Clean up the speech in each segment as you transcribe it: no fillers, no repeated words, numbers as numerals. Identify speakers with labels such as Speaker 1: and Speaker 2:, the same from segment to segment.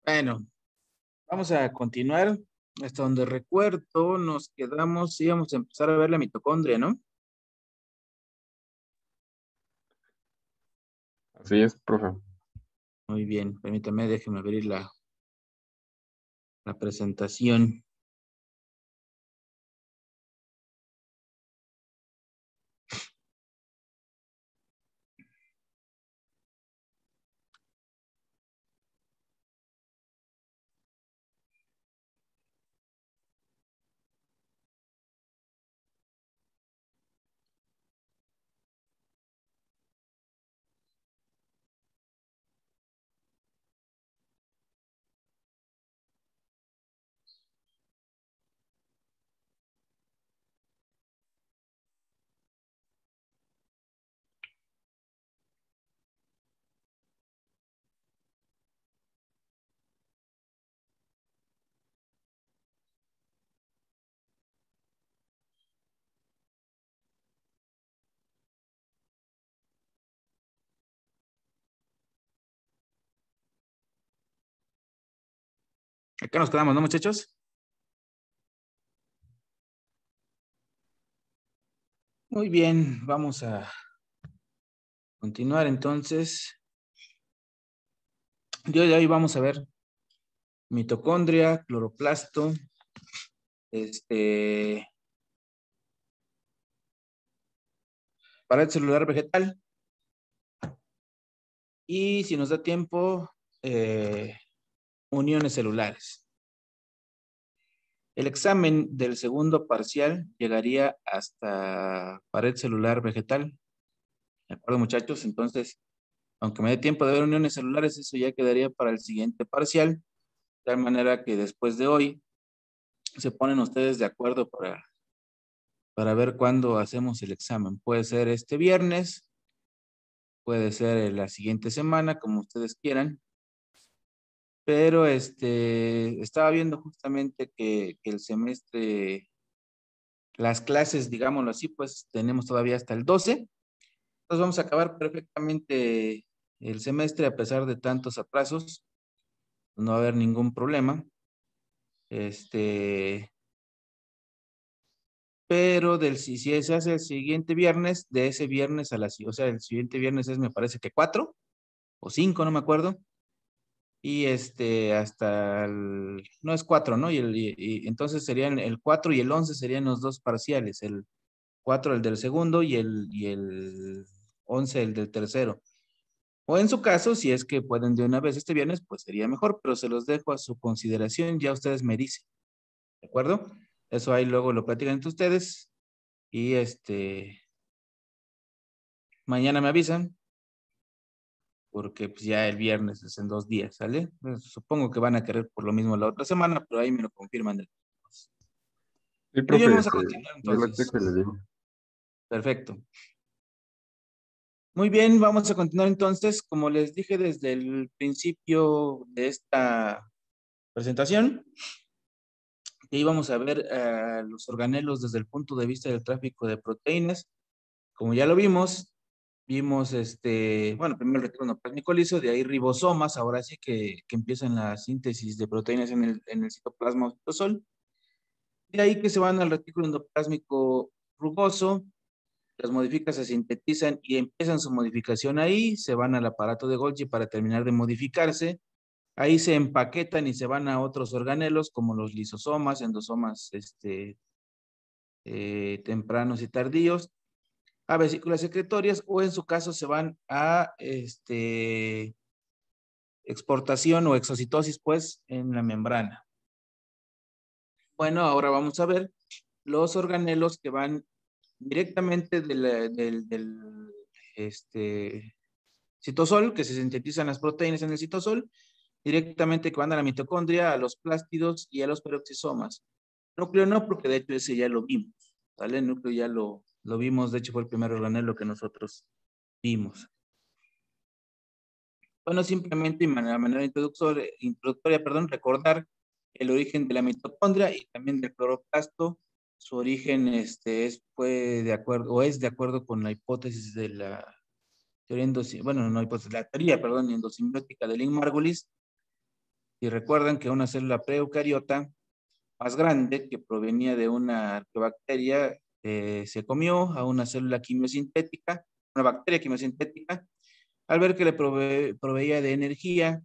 Speaker 1: Bueno, vamos a continuar. Hasta donde recuerdo, nos quedamos, íbamos a empezar a ver la mitocondria, ¿no?
Speaker 2: Así es, profe.
Speaker 1: Muy bien, permítame, déjeme abrir la presentación. Acá nos quedamos, ¿no, muchachos? Muy bien, vamos a continuar entonces. El día de hoy vamos a ver mitocondria, cloroplasto, pared celular vegetal y, si nos da tiempo, uniones celulares. El examen del segundo parcial llegaría hasta pared celular vegetal. ¿De acuerdo, muchachos? Entonces, aunque me dé tiempo de ver uniones celulares, eso ya quedaría para el siguiente parcial. De tal manera que después de hoy se ponen ustedes de acuerdo para ver cuándo hacemos el examen. Puede ser este viernes, puede ser la siguiente semana, como ustedes quieran. Pero estaba viendo justamente que el semestre, las clases, digámoslo así, pues tenemos todavía hasta el 12. Entonces vamos a acabar perfectamente el semestre a pesar de tantos atrasos. No va a haber ningún problema. Pero si se hace el siguiente viernes, de ese viernes o sea, el siguiente viernes es, me parece que 4 o 5, no me acuerdo. Y hasta no es 4, ¿no? Y entonces serían el 4 y el 11 serían los dos parciales, el 4 el del segundo y el 11 el del tercero. O en su caso, si es que pueden de una vez este viernes, pues sería mejor, pero se los dejo a su consideración, ya ustedes me dicen, ¿de acuerdo? Eso ahí luego lo platican entre ustedes y mañana me avisan, porque pues ya el viernes es en 2 días, ¿sale? Pues, supongo que van a querer por lo mismo la otra semana, pero ahí me lo confirman.
Speaker 2: Sí,
Speaker 1: Muy bien,
Speaker 2: profe,
Speaker 1: vamos a continuar
Speaker 2: yo lo
Speaker 1: entonces.
Speaker 2: checo y le digo.
Speaker 1: Perfecto. Muy bien, vamos a continuar entonces. Como les dije desde el principio de esta presentación, que íbamos a ver los organelos desde el punto de vista del tráfico de proteínas. Como ya lo vimos bueno, primero el retículo plásmico liso, de ahí ribosomas, ahora sí que empiezan la síntesis de proteínas en el citoplasma o citosol. De ahí que se van al retículo endoplásmico rugoso, las modificas, se sintetizan y empiezan su modificación ahí, se van al aparato de Golgi para terminar de modificarse. Ahí se empaquetan y se van a otros organelos como los lisosomas, endosomas tempranos y tardíos, a vesículas secretorias, o en su caso se van a exportación o exocitosis, pues, en la membrana. Bueno, ahora vamos a ver los organelos que van directamente del citosol, que se sintetizan las proteínas en el citosol, directamente que van a la mitocondria, a los plástidos y a los peroxisomas. Núcleo no, porque de hecho ese ya lo vimos, ¿vale? El núcleo ya lo vimos, de hecho fue el primer organelo que nosotros vimos. Bueno, simplemente de manera introductoria, recordar el origen de la mitocondria y también del cloroplasto. Su origen fue de acuerdo, o es de acuerdo con la hipótesis de la teoría la teoría, perdón, endosimbiótica de Lynn Margulis, Y recuerdan que una célula preeucariota más grande que provenía de una arqueobacteria se comió a una célula quimiosintética, una bacteria quimiosintética. Al ver que le proveía de energía,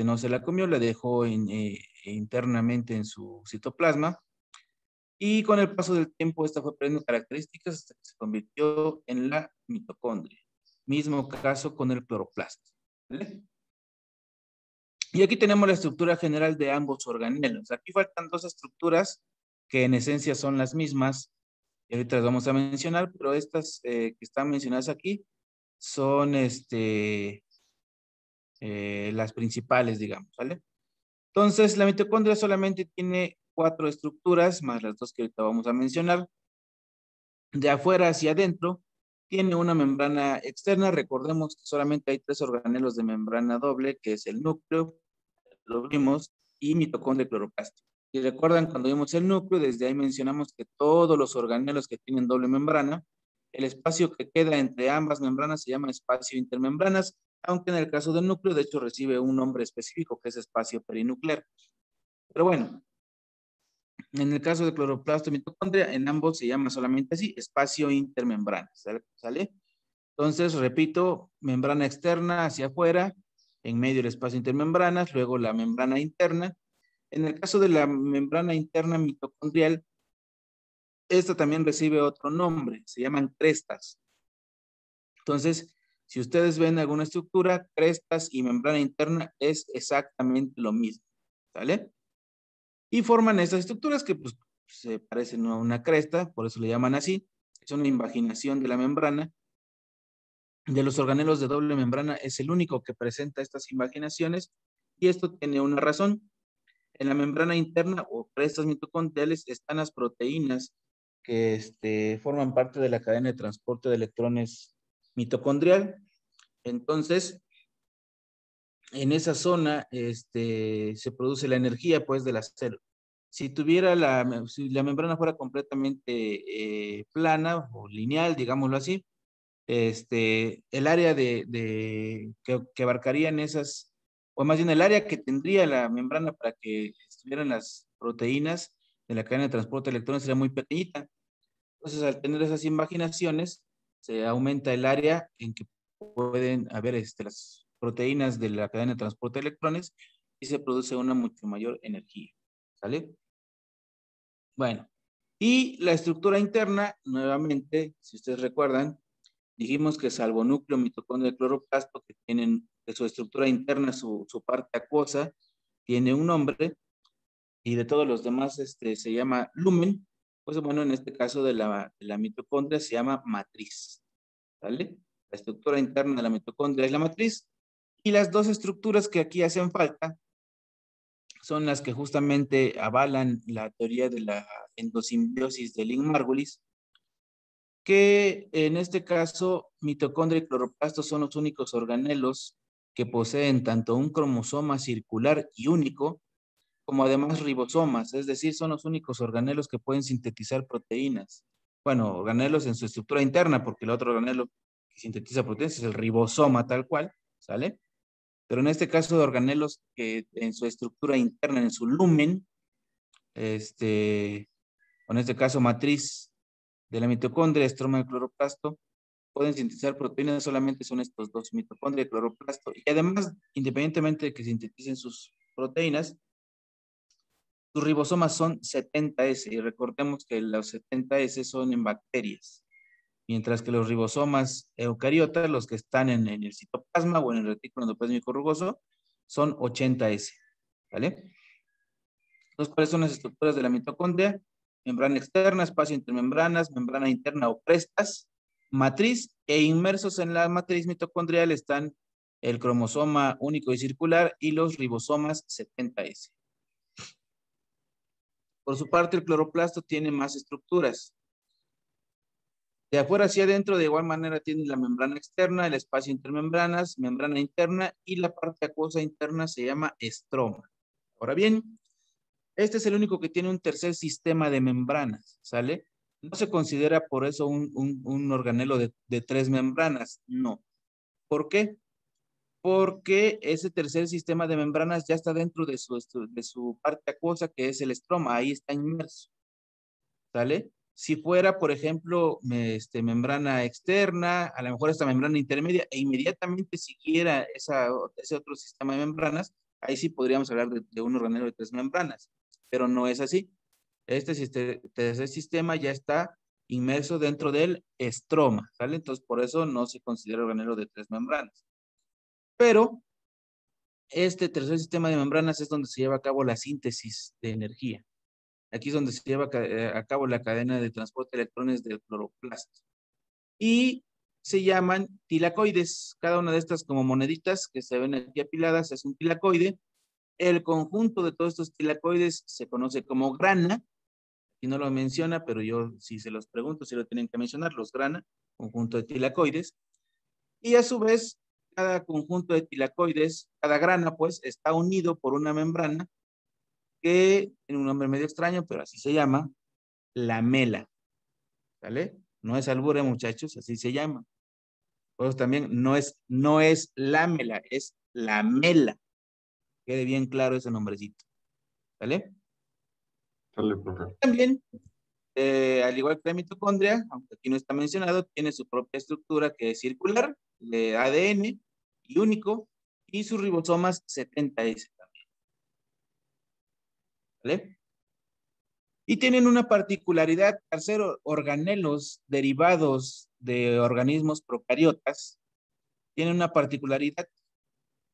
Speaker 1: no se la comió, la dejó internamente en su citoplasma. Y con el paso del tiempo, esta fue perdiendo características hasta que se convirtió en la mitocondria. Mismo caso con el cloroplasto. ¿Vale? Y aquí tenemos la estructura general de ambos organelos. Aquí faltan dos estructuras que en esencia son las mismas. Y ahorita las vamos a mencionar, pero estas que están mencionadas aquí son las principales, digamos, ¿vale? Entonces, la mitocondria solamente tiene 4 estructuras, más las dos que ahorita vamos a mencionar. De afuera hacia adentro, tiene una membrana externa. Recordemos que solamente hay 3 organelos de membrana doble, que es el núcleo, lo vimos, y mitocondria y cloroplasto. Y recuerdan cuando vimos el núcleo, desde ahí mencionamos que todos los organelos que tienen doble membrana, el espacio que queda entre ambas membranas se llama espacio intermembranas, aunque en el caso del núcleo, de hecho, recibe un nombre específico que es espacio perinuclear. Pero bueno, en el caso de cloroplasto y mitocondria, en ambos se llama solamente así, espacio intermembranas, ¿sale? Entonces, repito, membrana externa hacia afuera, en medio el espacio intermembranas, luego la membrana interna. En el caso de la membrana interna mitocondrial, esta también recibe otro nombre, se llaman crestas. Entonces, si ustedes ven alguna estructura, crestas y membrana interna es exactamente lo mismo, ¿sale? Y forman estas estructuras que pues se parecen a una cresta, por eso le llaman así. Es una invaginación de la membrana. De los organelos de doble membrana es el único que presenta estas invaginaciones y esto tiene una razón. En la membrana interna o crestas mitocondriales están las proteínas que forman parte de la cadena de transporte de electrones mitocondrial. Entonces, en esa zona se produce la energía pues de la célula. Si si la membrana fuera completamente plana o lineal, digámoslo así, el área que abarcarían esas, o más bien el área que tendría la membrana para que estuvieran las proteínas de la cadena de transporte de electrones sería muy pequeñita. Entonces, al tener esas imaginaciones, se aumenta el área en que pueden haber las proteínas de la cadena de transporte de electrones y se produce una mucho mayor energía. ¿Sale? Bueno, y la estructura interna, nuevamente, si ustedes recuerdan, dijimos que salvo núcleo, mitocondria y cloroplasto, que tienen de su estructura interna, su parte acuosa, tiene un nombre, y de todos los demás se llama lumen. Pues bueno, en este caso de la mitocondria se llama matriz, ¿vale? La estructura interna de la mitocondria es la matriz, y las dos estructuras que aquí hacen falta son las que justamente avalan la teoría de la endosimbiosis de Lynn-Margulis, que en este caso mitocondria y cloroplasto son los únicos organelos que poseen tanto un cromosoma circular y único, como además ribosomas, es decir, son los únicos organelos que pueden sintetizar proteínas. Bueno, organelos en su estructura interna, porque el otro organelo que sintetiza proteínas es el ribosoma tal cual, ¿sale? Pero en este caso de organelos que en su estructura interna, en su lumen, o en este caso matriz de la mitocondria, estroma del cloroplasto, pueden sintetizar proteínas solamente son estos dos, mitocondria y cloroplasto. Y además, independientemente de que sinteticen sus proteínas, sus ribosomas son 70S, y recordemos que los 70S son en bacterias, mientras que los ribosomas eucariotas, los que están en el citoplasma o en el retículo endoplasmático rugoso, son 80S, ¿vale? Entonces, ¿cuáles son las estructuras de la mitocondria? Membrana externa, espacio entre membranas, membrana interna o crestas, matriz, e inmersos en la matriz mitocondrial están el cromosoma único y circular y los ribosomas 70S. Por su parte, el cloroplasto tiene más estructuras. De afuera hacia adentro, de igual manera, tiene la membrana externa, el espacio intermembranas, membrana interna y la parte acuosa interna se llama estroma. Ahora bien, este es el único que tiene un tercer sistema de membranas, ¿sale? No se considera por eso un organelo de 3 membranas, no. ¿Por qué? porque ese tercer sistema de membranas ya está dentro de su parte acuosa, que es el estroma, ahí está inmerso, ¿sale? Si fuera, por ejemplo, membrana externa, a lo mejor esta membrana intermedia, e inmediatamente siguiera ese otro sistema de membranas, ahí sí podríamos hablar de un organelo de 3 membranas, pero no es así. Tercer sistema ya está inmerso dentro del estroma, ¿sale? Entonces, por eso no se considera organelo de 3 membranas. Pero este tercer sistema de membranas es donde se lleva a cabo la síntesis de energía. Aquí es donde se lleva a cabo la cadena de transporte de electrones del cloroplasto. Y se llaman tilacoides. Cada una de estas como moneditas que se ven aquí apiladas es un tilacoide. El conjunto de todos estos tilacoides se conoce como grana. Aquí no lo menciona, pero yo si se los pregunto, si lo tienen que mencionar, los grana, conjunto de tilacoides. Y a su vez, cada conjunto de tilacoides, cada grana, pues, está unido por una membrana que tiene un nombre medio extraño, pero así se llama, lamela. ¿Vale? No es albure, muchachos, así se llama. Pues también no es lámela, es lamela. Quede bien claro ese nombrecito. ¿Vale?
Speaker 2: Sale, profe.
Speaker 1: También, al igual que la mitocondria, aunque aquí no está mencionado, tiene su propia estructura que es circular, de ADN y único, y sus ribosomas 70S también. ¿Vale? Y tienen una particularidad, al ser organelos derivados de organismos procariotas, tienen una particularidad.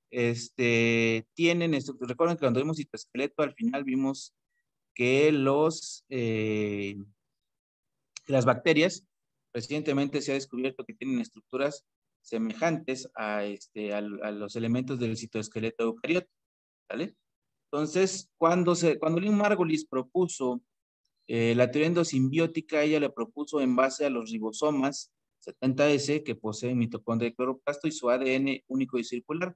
Speaker 1: Recuerden que cuando vimos citoesqueleto, al final vimos que las bacterias, recientemente se ha descubierto que tienen estructuras semejantes a los elementos del citoesqueleto eucariota, ¿vale? Entonces, cuando Lynn Margulis propuso la teoría endosimbiótica, ella la propuso en base a los ribosomas 70S que poseen mitocondria y cloroplasto y su ADN único y circular.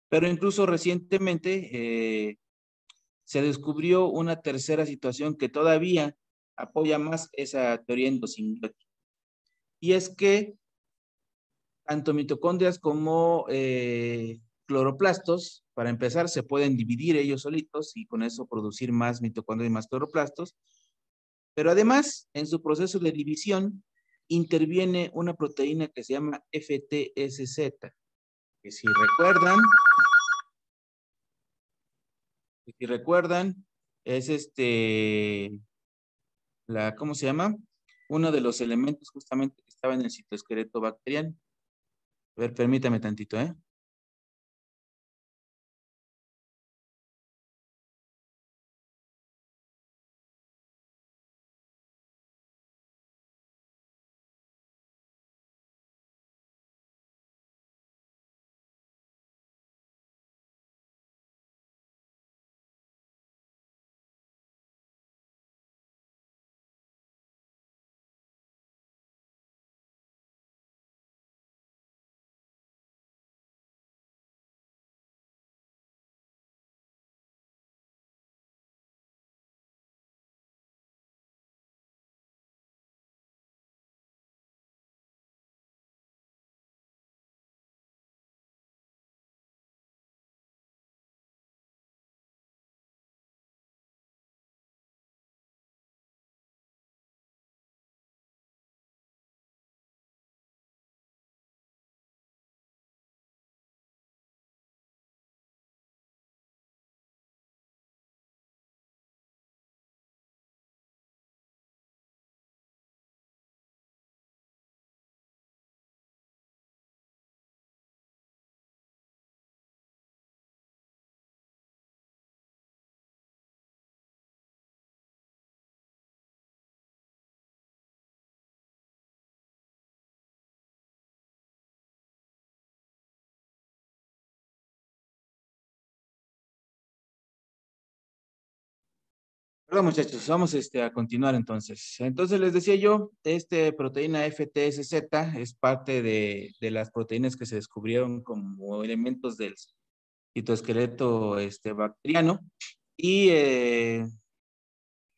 Speaker 1: Pero incluso recientemente se descubrió una tercera situación que todavía apoya más esa teoría endosimbiótica. Y es que tanto mitocondrias como cloroplastos, para empezar, se pueden dividir ellos solitos y con eso producir más mitocondrias y más cloroplastos. Pero además, en su proceso de división, interviene una proteína que se llama FTSZ, que si recuerdan, es ¿cómo se llama? Uno de los elementos justamente que estaba en el citoesqueleto bacteriano. A ver, permítame tantito, ¿eh? Perdón, muchachos, vamos a continuar entonces. Entonces les decía yo, proteína FTSZ es parte de las proteínas que se descubrieron como elementos del citoesqueleto bacteriano y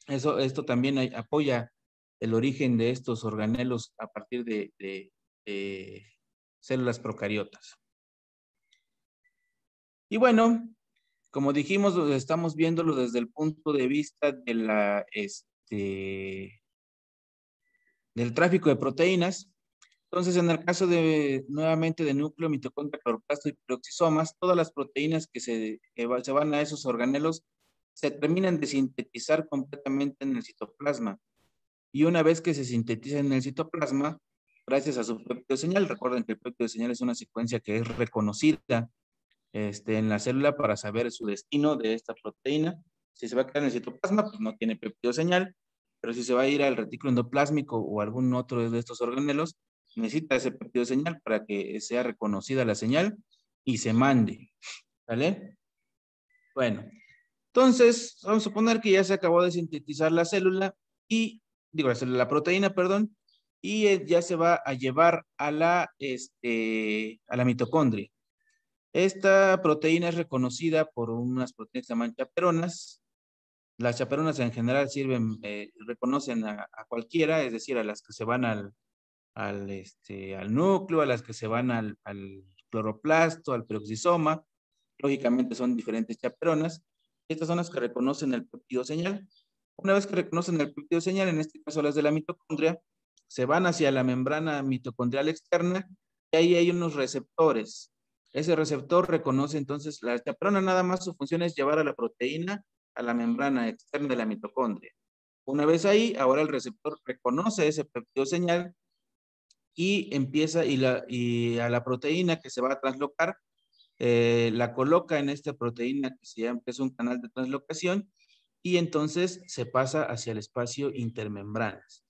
Speaker 1: esto también apoya el origen de estos organelos a partir de células procariotas. Y bueno, como dijimos, estamos viéndolo desde el punto de vista de del tráfico de proteínas. Entonces, en el caso nuevamente de núcleo, mitocondria, cloroplasto y peroxisomas, todas las proteínas se van a esos organelos se terminan de sintetizar completamente en el citoplasma. Y una vez que se sintetiza en el citoplasma, gracias a su péptido señal, recuerden que el péptido señal es una secuencia que es reconocida en la célula para saber su destino de esta proteína. Si se va a quedar en el citoplasma, pues no tiene péptido señal, pero si se va a ir al retículo endoplásmico o algún otro de estos organelos, necesita ese péptido señal para que sea reconocida la señal y se mande. ¿Vale? Bueno, entonces vamos a suponer que ya se acabó de sintetizar la célula y, digo, la proteína, perdón, y ya se va a llevar a a la mitocondria. Esta proteína es reconocida por unas proteínas que se llaman chaperonas. Las chaperonas en general reconocen a cualquiera, es decir, a las que se van al núcleo, a las que se van al cloroplasto, al peroxisoma. Lógicamente son diferentes chaperonas. Estas son las que reconocen el péptido señal. Una vez que reconocen el péptido señal, en este caso las de la mitocondria, se van hacia la membrana mitocondrial externa y ahí hay unos receptores. Ese receptor reconoce entonces la chaperona, nada más su función es llevar a la proteína a la membrana externa de la mitocondria. Una vez ahí, ahora el receptor reconoce ese péptido señal y empieza y a la proteína que se va a translocar, la coloca en esta proteína que se llama, que es un canal de translocación, y entonces se pasa hacia el espacio intermembranas.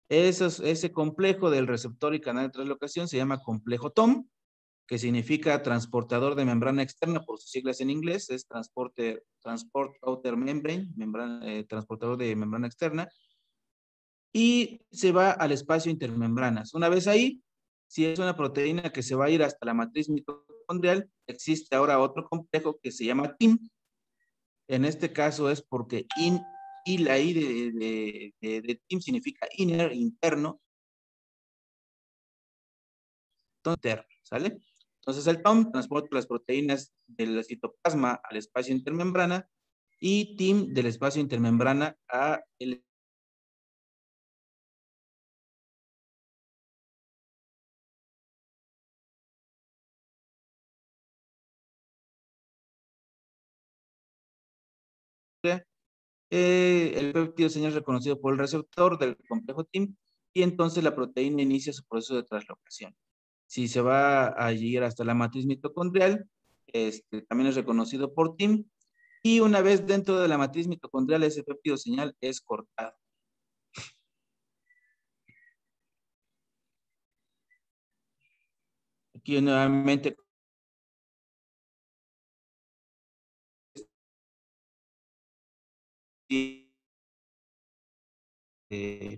Speaker 1: Ese complejo del receptor y canal de translocación se llama complejo TOM, que significa transportador de membrana externa, por sus siglas en inglés, es Transport Outer Membrane, transportador de membrana externa, y se va al espacio intermembranas. Una vez ahí, si es una proteína que se va a ir hasta la matriz mitocondrial, existe ahora otro complejo que se llama TIM. En este caso es porque y la I de TIM significa inner, interno, interno, ¿sale? Entonces el TOM transporta las proteínas del citoplasma al espacio intermembrana y TIM del espacio intermembrana a el el péptido señal reconocido por el receptor del complejo TIM y entonces la proteína inicia su proceso de translocación. Si se va a llegar hasta la matriz mitocondrial, también es reconocido por TIM y una vez dentro de la matriz mitocondrial ese péptido señal es cortado. Aquí nuevamente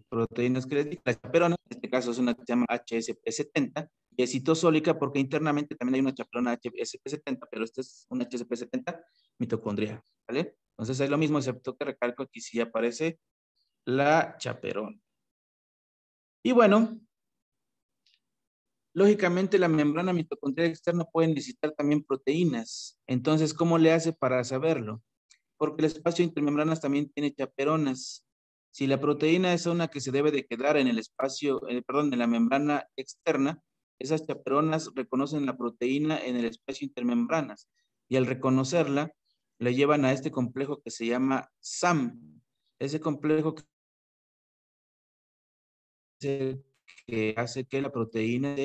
Speaker 1: proteínas que les digo, la chaperona, en este caso es una que se llama HSP70 y es citosólica porque internamente también hay una chaperona HSP70, pero esta es una HSP70 mitocondrial, ¿vale? Entonces es lo mismo, excepto que recalco aquí sí aparece la chaperona. Y bueno, lógicamente la membrana mitocondrial externa puede necesitar también proteínas. Entonces, ¿cómo le hace para saberlo? Porque el espacio intermembranas también tiene chaperonas. Si la proteína es una que se debe de quedar en el espacio, perdón, en la membrana externa, esas chaperonas reconocen la proteína en el espacio intermembranas y al reconocerla, le llevan a este complejo que se llama SAM. Ese complejo que hace que la proteína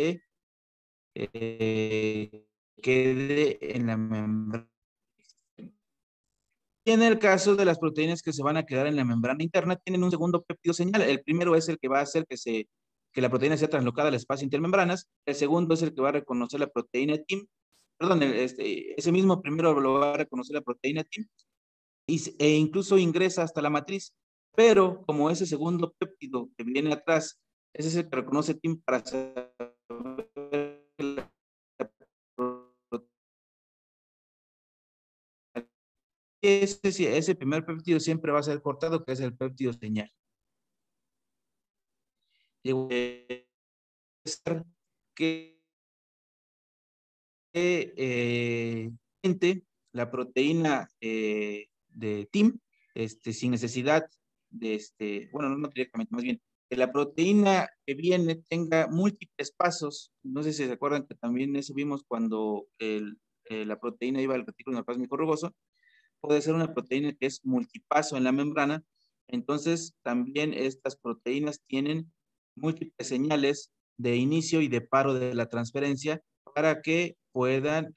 Speaker 1: quede en la membrana. Y en el caso de las proteínas que se van a quedar en la membrana interna, tienen un segundo péptido señal. El primero es el que va a hacer que la proteína sea translocada al espacio intermembranas. El segundo es el que va a reconocer la proteína TIM. Perdón, ese mismo primero lo va a reconocer la proteína TIM e incluso ingresa hasta la matriz. Pero como ese segundo péptido que viene atrás, ese es el que reconoce TIM para saber ese primer péptido siempre va a ser cortado, que es el péptido señal. Que directamente la proteína de TIM, sin necesidad de, bueno, no directamente, más bien, que la proteína que viene tenga múltiples pasos. No sé si se acuerdan que también eso vimos cuando la proteína iba al retículo endoplasmático rugoso. Puede ser una proteína que es multipaso en la membrana. Entonces, también estas proteínas tienen múltiples señales de inicio y de paro de la transferencia para que puedan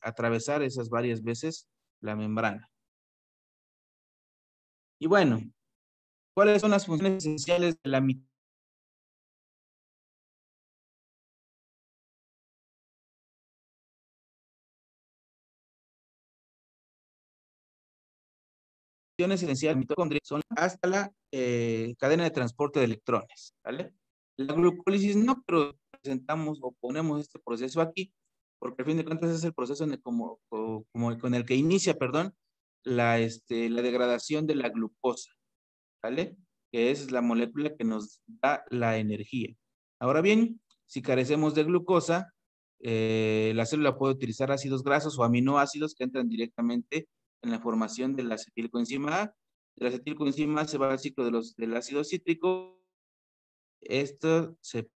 Speaker 1: atravesar esas varias veces la membrana. Y bueno, ¿cuáles son las funciones esenciales de la mitocondria? Esenciales de la mitocondria son hasta la cadena de transporte de electrones, ¿vale? La glucólisis no, pero presentamos o ponemos este proceso aquí, porque al fin de cuentas es el proceso como con el que inicia, perdón, la degradación de la glucosa, ¿vale? Que es la molécula que nos da la energía. Ahora bien, si carecemos de glucosa, la célula puede utilizar ácidos grasos o aminoácidos que entran directamente en la formación de la acetilcoenzima A. De la acetilcoenzima A se va al ciclo del ácido cítrico. Esto se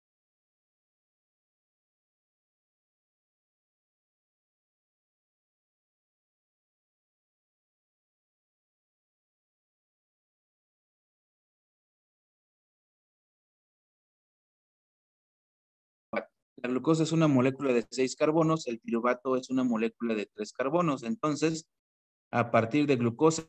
Speaker 1: La glucosa es una molécula de 6 carbonos, el piruvato es una molécula de 3 carbonos. Entonces, a partir de glucosa,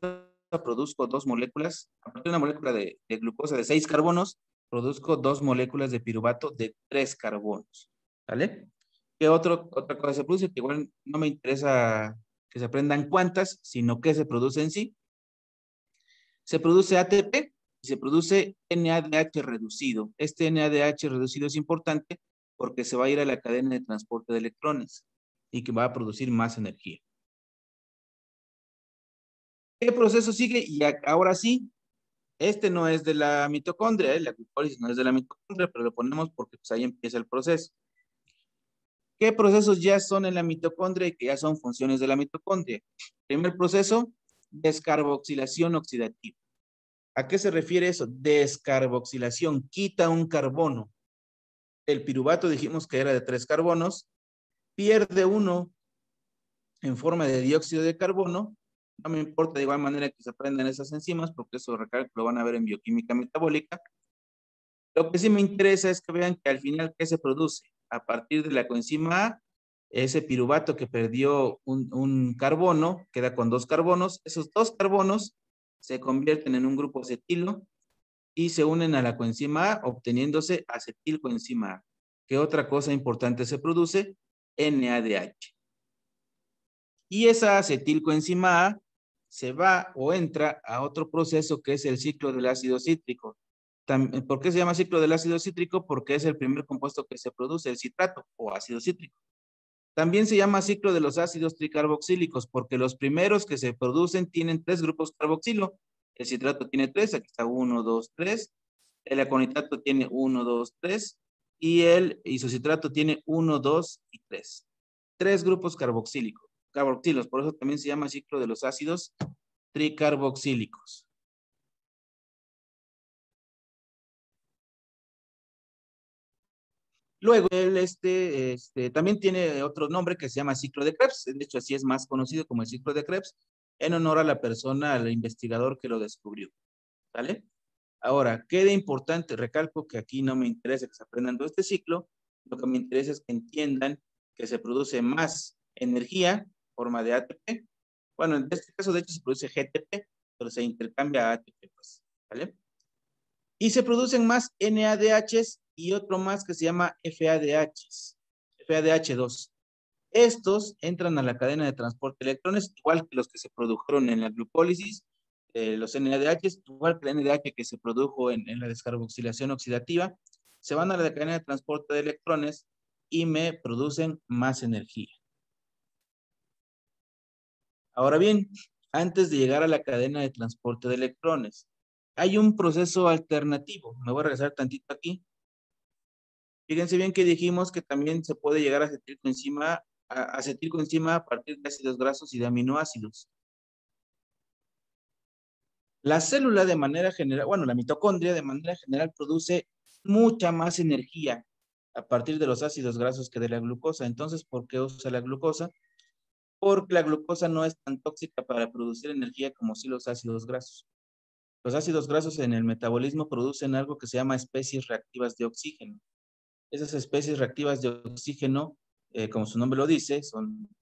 Speaker 1: produzco dos moléculas. A partir de una molécula de glucosa de 6 carbonos, produzco dos moléculas de piruvato de 3 carbonos. ¿Vale? ¿Qué otra cosa se produce? Que igual no me interesa que se aprendan cuántas, sino qué se produce en sí. Se produce ATP y se produce NADH reducido. Este NADH reducido es importante porque se va a ir a la cadena de transporte de electrones y que va a producir más energía. ¿Qué proceso sigue? Y ahora sí, este no es de la mitocondria, la glucólisis no es de la mitocondria, pero lo ponemos porque pues, ahí empieza el proceso. ¿Qué procesos ya son en la mitocondria y que ya son funciones de la mitocondria? Primer proceso, descarboxilación oxidativa. ¿A qué se refiere eso? Descarboxilación, quita un carbono. El piruvato dijimos que era de 3 carbonos, pierde uno en forma de dióxido de carbono. No me importa de igual manera que se aprendan esas enzimas, porque eso lo van a ver en bioquímica metabólica. Lo que sí me interesa es que vean que al final, ¿qué se produce? A partir de la coenzima A, ese piruvato que perdió un carbono, queda con 2 carbonos. Esos 2 carbonos se convierten en un grupo acetilo y se unen a la coenzima A, obteniéndose acetilcoenzima A. ¿Qué otra cosa importante se produce? NADH. Y esa acetilcoenzima A se va o entra a otro proceso que es el ciclo del ácido cítrico. ¿Por qué se llama ciclo del ácido cítrico? Porque es el primer compuesto que se produce, el citrato o ácido cítrico. También se llama ciclo de los ácidos tricarboxílicos porque los primeros que se producen tienen 3 grupos carboxilo. El citrato tiene 3, aquí está 1, 2, 3. El aconitrato tiene 1, 2, 3. Y el isocitrato tiene 1, 2 y 3. 3 grupos carboxilos, por eso también se llama ciclo de los ácidos tricarboxílicos. Luego, también tiene otro nombre que se llama ciclo de Krebs. De hecho, así es más conocido como el ciclo de Krebs, en honor a la persona, al investigador que lo descubrió. ¿Vale? Ahora, ¿qué de importante? Recalco que aquí no me interesa que se aprendan todo este ciclo. Lo que me interesa es que entiendan que se produce más energía, forma de ATP. Bueno, en este caso, de hecho, se produce GTP, pero se intercambia a ATP, pues, ¿vale? Y se producen más NADHs y otro más que se llama FADHs, FADH2. Estos entran a la cadena de transporte de electrones, igual que los que se produjeron en la glucólisis, los NADHs, igual que el NADH que se produjo en la descarboxilación oxidativa, se van a la cadena de transporte de electrones y me producen más energía. Ahora bien, antes de llegar a la cadena de transporte de electrones, hay un proceso alternativo. Me voy a regresar tantito aquí. Fíjense bien que dijimos que también se puede llegar a acetilcoenzima acetilcoenzima A a partir de ácidos grasos y de aminoácidos. La célula de manera general, bueno, la mitocondria de manera general produce mucha más energía a partir de los ácidos grasos que de la glucosa. Entonces, ¿por qué usa la glucosa? Porque la glucosa no es tan tóxica para producir energía como si los ácidos grasos. Los ácidos grasos en el metabolismo producen algo que se llama especies reactivas de oxígeno. Esas especies reactivas de oxígeno, como su nombre lo dice,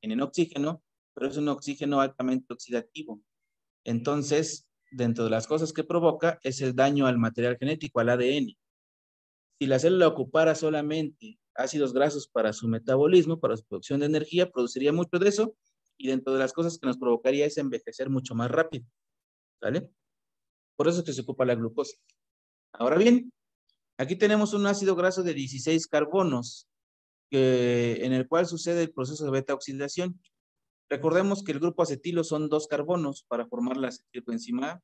Speaker 1: tienen oxígeno, pero es un oxígeno altamente oxidativo. Entonces, dentro de las cosas que provoca es el daño al material genético, al ADN. Si la célula ocupara solamente ácidos grasos para su metabolismo, para su producción de energía, produciría mucho de eso, y dentro de las cosas que nos provocaría es envejecer mucho más rápido, ¿vale? Por eso es que se ocupa la glucosa. Ahora bien, aquí tenemos un ácido graso de 16 carbonos, en el cual sucede el proceso de beta oxidación. Recordemos que el grupo acetilo son 2 carbonos para formar la acetilcoenzima A.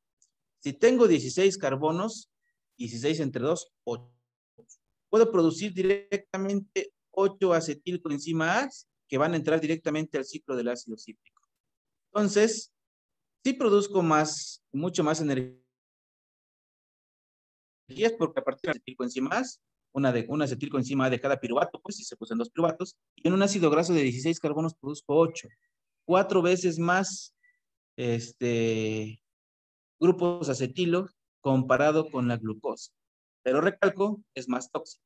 Speaker 1: Si tengo 16 carbonos, 16 entre 2, 8. Puedo producir directamente 8 acetilcoenzima A que van a entrar directamente al ciclo del ácido cítrico. Entonces, si produzco mucho más energía, porque a partir de acetilcoenzima A, una acetilcoenzima A de cada piruvato, pues si se pusen 2 piruvatos, y en un ácido graso de 16 carbonos produzco 8. 4 veces más grupos acetilo comparado con la glucosa. Pero recalco, es más tóxico.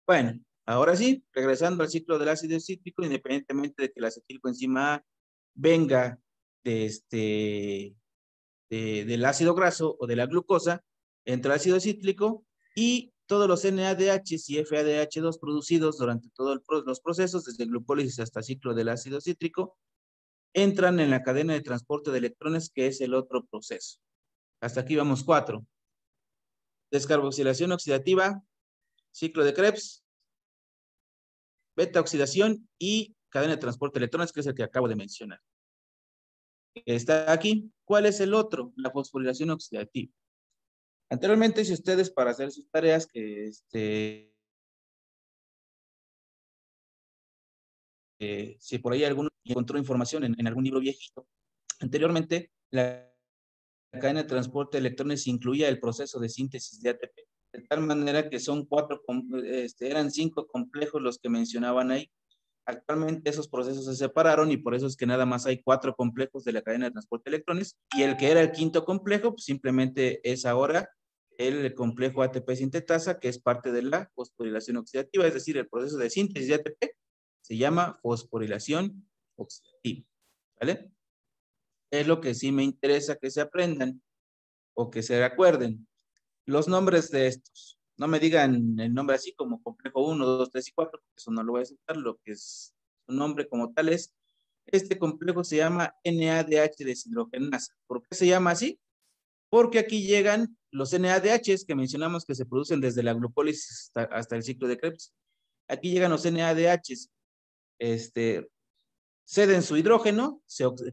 Speaker 1: Bueno, ahora sí, regresando al ciclo del ácido cítrico, independientemente de que la acetilcoenzima A venga del ácido graso o de la glucosa, entra el ácido cítrico y todos los NADH y FADH2 producidos durante todos los procesos, desde glucólisis hasta ciclo del ácido cítrico, entran en la cadena de transporte de electrones, que es el otro proceso. Hasta aquí vamos 4. Descarboxilación oxidativa, ciclo de Krebs, beta oxidación y cadena de transporte de electrones, que es el que acabo de mencionar. Está aquí. ¿Cuál es el otro? La fosforilación oxidativa. Anteriormente, si ustedes para hacer sus tareas, si por ahí alguno encontró información en algún libro viejito, anteriormente la cadena de transporte de electrones incluía el proceso de síntesis de ATP, de tal manera que eran 5 complejos los que mencionaban ahí. Actualmente esos procesos se separaron y por eso es que nada más hay 4 complejos de la cadena de transporte de electrones, y el que era el quinto complejo, pues simplemente es ahora el complejo ATP sintetasa, que es parte de la fosforilación oxidativa, es decir, el proceso de síntesis de ATP se llama fosforilación oxidativa, ¿vale? Es lo que sí me interesa que se aprendan o que se recuerden. Los nombres de estos. No me digan el nombre así como complejo 1, 2, 3 y 4, porque eso no lo voy a aceptar. Lo que es su nombre como tal es, este complejo se llama NADH deshidrogenasa. ¿Por qué se llama así? Porque aquí llegan los NADHs que mencionamos que se producen desde la glucólisis hasta el ciclo de Krebs. Aquí llegan los NADHs, ceden su hidrógeno,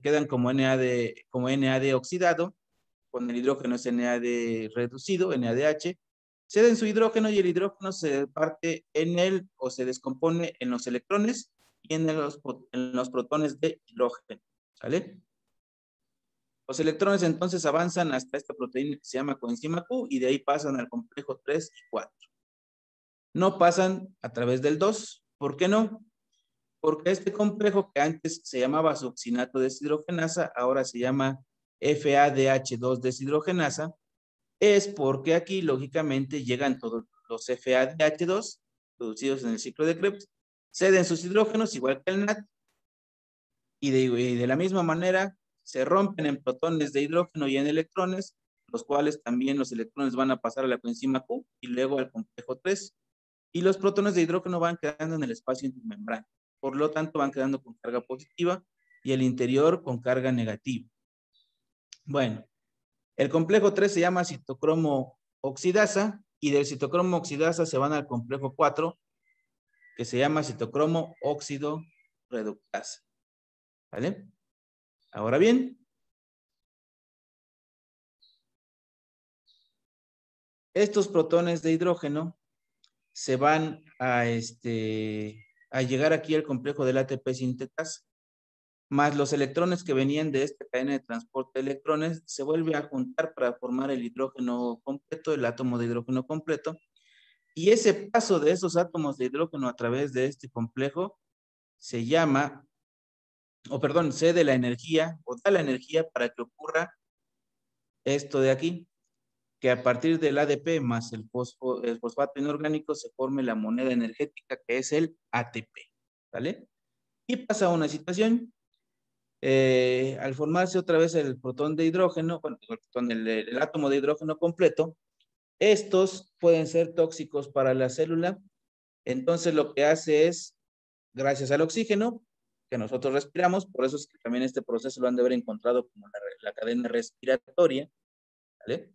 Speaker 1: quedan como NAD oxidado, con el hidrógeno es NAD reducido, NADH, ceden su hidrógeno y el hidrógeno se parte o se descompone en los electrones y en los protones de hidrógeno, ¿sale? Los electrones entonces avanzan hasta esta proteína que se llama coenzima Q y de ahí pasan al complejo 3 y 4. No pasan a través del 2. ¿Por qué no? Porque este complejo que antes se llamaba succinato deshidrogenasa, ahora se llama FADH2 deshidrogenasa, es porque aquí lógicamente llegan todos los FADH2 producidos en el ciclo de Krebs, ceden sus hidrógenos igual que el NAD, y de la misma manera se rompen en protones de hidrógeno y en electrones, los cuales también los electrones van a pasar a la coenzima Q y luego al complejo 3, y los protones de hidrógeno van quedando en el espacio intermembrana. Por lo tanto, van quedando con carga positiva y el interior con carga negativa. Bueno, el complejo 3 se llama citocromo oxidasa y del citocromo oxidasa se van al complejo 4 que se llama citocromo óxido reductasa. ¿Vale? Ahora bien, estos protones de hidrógeno se van al llegar aquí al complejo del ATP sintetasa, más los electrones que venían de esta cadena de transporte de electrones, se vuelve a juntar para formar el hidrógeno completo, el átomo de hidrógeno completo, y ese paso de esos átomos de hidrógeno a través de este complejo se llama, cede la energía, o da la energía para que ocurra esto de aquí, que a partir del ADP más el fosfato inorgánico se forme la moneda energética que es el ATP, ¿vale? Y pasa una situación, al formarse otra vez el protón de hidrógeno, bueno, el átomo de hidrógeno completo, estos pueden ser tóxicos para la célula, entonces lo que hace es, gracias al oxígeno que nosotros respiramos, por eso es que también este proceso lo han de haber encontrado como la cadena respiratoria, ¿vale?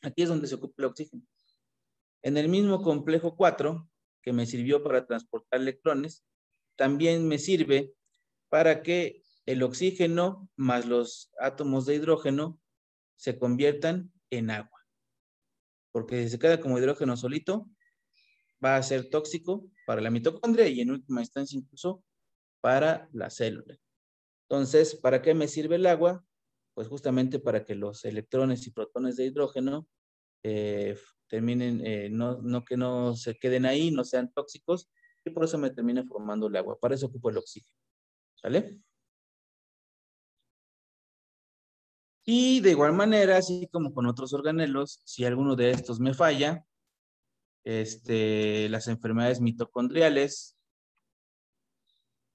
Speaker 1: Aquí es donde se ocupa el oxígeno. En el mismo complejo 4, que me sirvió para transportar electrones, también me sirve para que el oxígeno más los átomos de hidrógeno se conviertan en agua. Porque si se queda como hidrógeno solito, va a ser tóxico para la mitocondria y en última instancia incluso para la célula. Entonces, ¿para qué me sirve el agua? Pues justamente para que los electrones y protones de hidrógeno terminen, que no se queden ahí, no sean tóxicos, y por eso me termina formando el agua. Para eso ocupo el oxígeno. ¿Vale? Y de igual manera, así como con otros organelos, si alguno de estos me falla, las enfermedades mitocondriales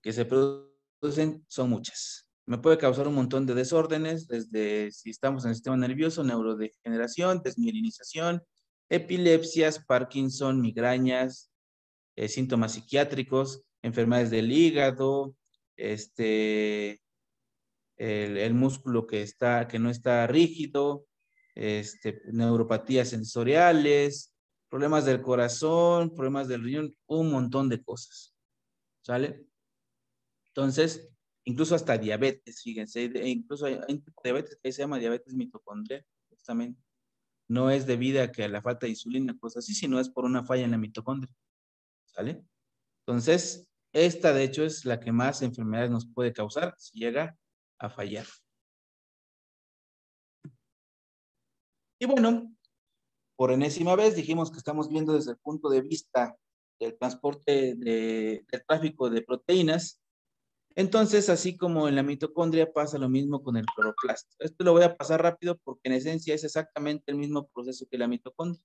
Speaker 1: que se producen son muchas. Me puede causar un montón de desórdenes, desde si estamos en el sistema nervioso, neurodegeneración, desmielinización, epilepsias, Parkinson, migrañas, síntomas psiquiátricos, enfermedades del hígado, el músculo que no está rígido, neuropatías sensoriales, problemas del corazón, problemas del riñón, un montón de cosas. ¿Sale? Entonces, incluso hasta diabetes, fíjense, incluso hay un tipo de diabetes que se llama diabetes mitocondrial, justamente. No es debido a que a la falta de insulina, cosas así, sino es por una falla en la mitocondria. ¿Sale? Entonces, esta de hecho es la que más enfermedades nos puede causar si llega a fallar. Y bueno, por enésima vez dijimos que estamos viendo desde el punto de vista del transporte del tráfico de proteínas. Entonces, así como en la mitocondria pasa lo mismo con el cloroplasto. Esto lo voy a pasar rápido porque en esencia es exactamente el mismo proceso que la mitocondria.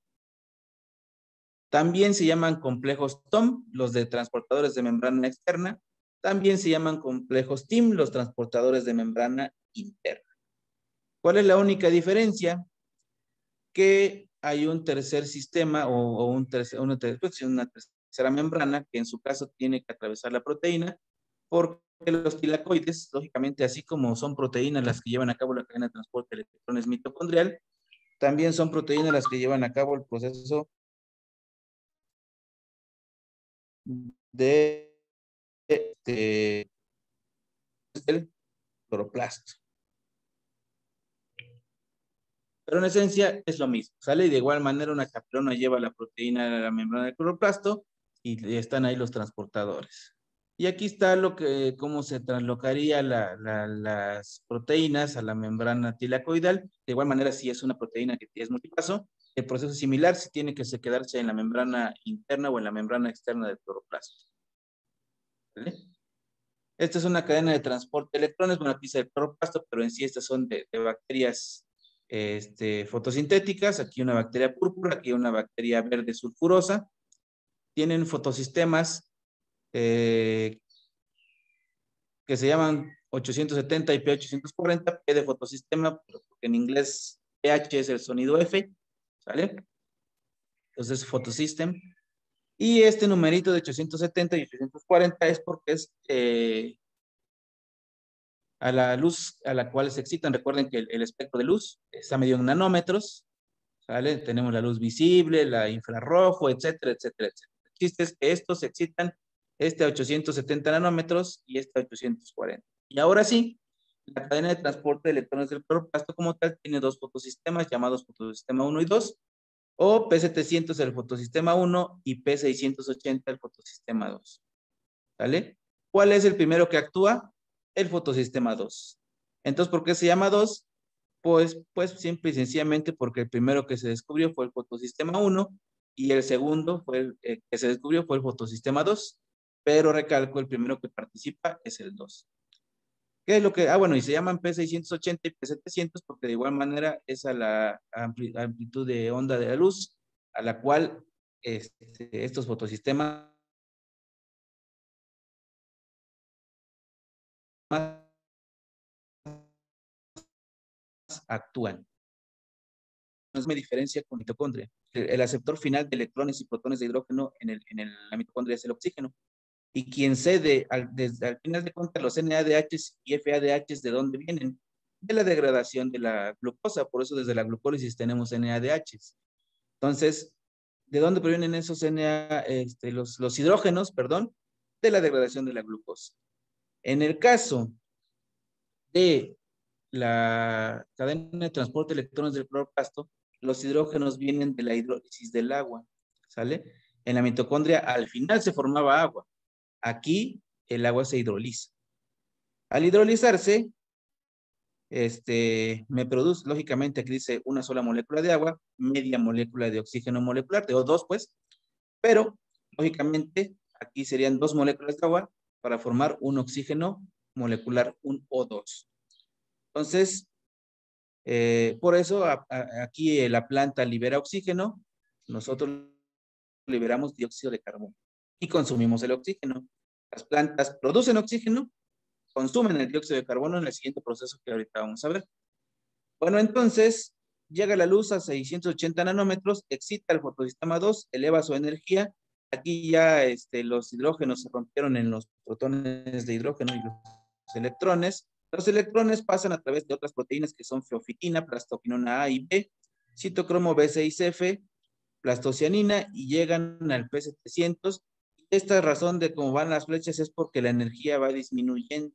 Speaker 1: También se llaman complejos TOM, los de transportadores de membrana externa. También se llaman complejos TIM, los transportadores de membrana interna. ¿Cuál es la única diferencia? Que hay un tercer sistema o una tercera membrana que en su caso tiene que atravesar la proteína, porque los tilacoides, lógicamente, así como son proteínas las que llevan a cabo la cadena de transporte de electrones mitocondrial, también son proteínas las que llevan a cabo el proceso del cloroplasto. Pero en esencia es lo mismo, ¿sale? Y de igual manera una caprona lleva la proteína a la membrana del cloroplasto y están ahí los transportadores. Y aquí está cómo se translocaría las proteínas a la membrana tilacoidal. De igual manera, si es una proteína que es multipaso, el proceso es similar si tiene que quedarse en la membrana interna o en la membrana externa del cloroplasto. ¿Vale? Esta es una cadena de transporte de electrones, bueno, aquí dice el cloroplasto, pero en sí estas son de bacterias fotosintéticas. Aquí una bacteria púrpura, aquí una bacteria verde sulfurosa. Tienen fotosistemas que se llaman 870 y P840, P de fotosistema, porque en inglés PH es el sonido F, ¿sale? Entonces, photosystem. Y este numerito de 870 y 840 es porque es a la luz a la cual se excitan. Recuerden que el espectro de luz está medido en nanómetros, ¿sale? Tenemos la luz visible, la infrarrojo, etcétera, etcétera, etcétera. El chiste es que estos se excitan a 870 nanómetros y a 840. Y ahora sí, la cadena de transporte de electrones del cloroplasto como tal tiene dos fotosistemas llamados fotosistema 1 y 2, o P700 el fotosistema 1 y P680 el fotosistema 2. ¿Sale? ¿Cuál es el primero que actúa? El fotosistema 2. Entonces, ¿por qué se llama 2? Pues simple y sencillamente porque el primero que se descubrió fue el fotosistema 1 y el segundo fue el que se descubrió fue el fotosistema 2. Pero recalco, el primero que participa es el 2. ¿Qué es lo que? Bueno, y se llaman P680 y P700 porque de igual manera es a la amplitud de onda de la luz a la cual estos fotosistemas actúan. No me diferencia con mitocondria. El aceptor final de electrones y protones de hidrógeno en la mitocondria es el oxígeno. Y quien cede desde al final de cuentas los NADH y FADH, ¿de dónde vienen? De la degradación de la glucosa. Por eso desde la glucólisis tenemos NADH. Entonces, ¿de dónde provienen esos los hidrógenos, perdón? De la degradación de la glucosa. En el caso de la cadena de transporte de electrones del cloroplasto, los hidrógenos vienen de la hidrólisis del agua, ¿sale? En la mitocondria al final se formaba agua. Aquí el agua se hidroliza. Al hidrolizarse, me produce, lógicamente aquí dice una sola molécula de agua, media molécula de oxígeno molecular, de O2 pues, pero lógicamente aquí serían 2 moléculas de agua para formar un oxígeno molecular, un O2. Entonces, por eso aquí la planta libera oxígeno, nosotros liberamos dióxido de carbono y consumimos el oxígeno. Las plantas producen oxígeno, consumen el dióxido de carbono en el siguiente proceso que ahorita vamos a ver. Bueno, entonces llega la luz a 680 nanómetros, excita el fotosistema 2, eleva su energía. Aquí ya los hidrógenos se rompieron en los protones de hidrógeno y los electrones. Los electrones pasan a través de otras proteínas que son feofitina, plastoquinona A y B, citocromo B6F, plastocianina y llegan al P700. Esta razón de cómo van las flechas es porque la energía va disminuyendo.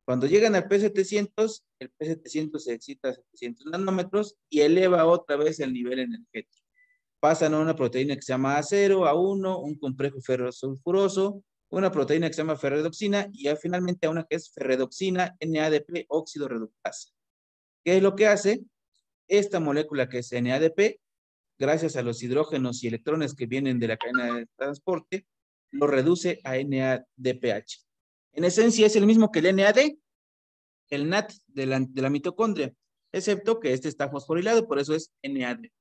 Speaker 1: Cuando llegan al P700, el P700 se excita a 700 nanómetros y eleva otra vez el nivel energético. Pasan a una proteína que se llama A0, A1, un complejo ferrosulfuroso, una proteína que se llama ferredoxina y ya finalmente a una que es ferredoxina NADP óxido reductasa. ¿Qué es lo que hace? Esta molécula que es NADP, gracias a los hidrógenos y electrones que vienen de la cadena de transporte, lo reduce a NADPH. En esencia es el mismo que el NAD, el NAT de la mitocondria, excepto que este está fosforilado, por eso es NADP.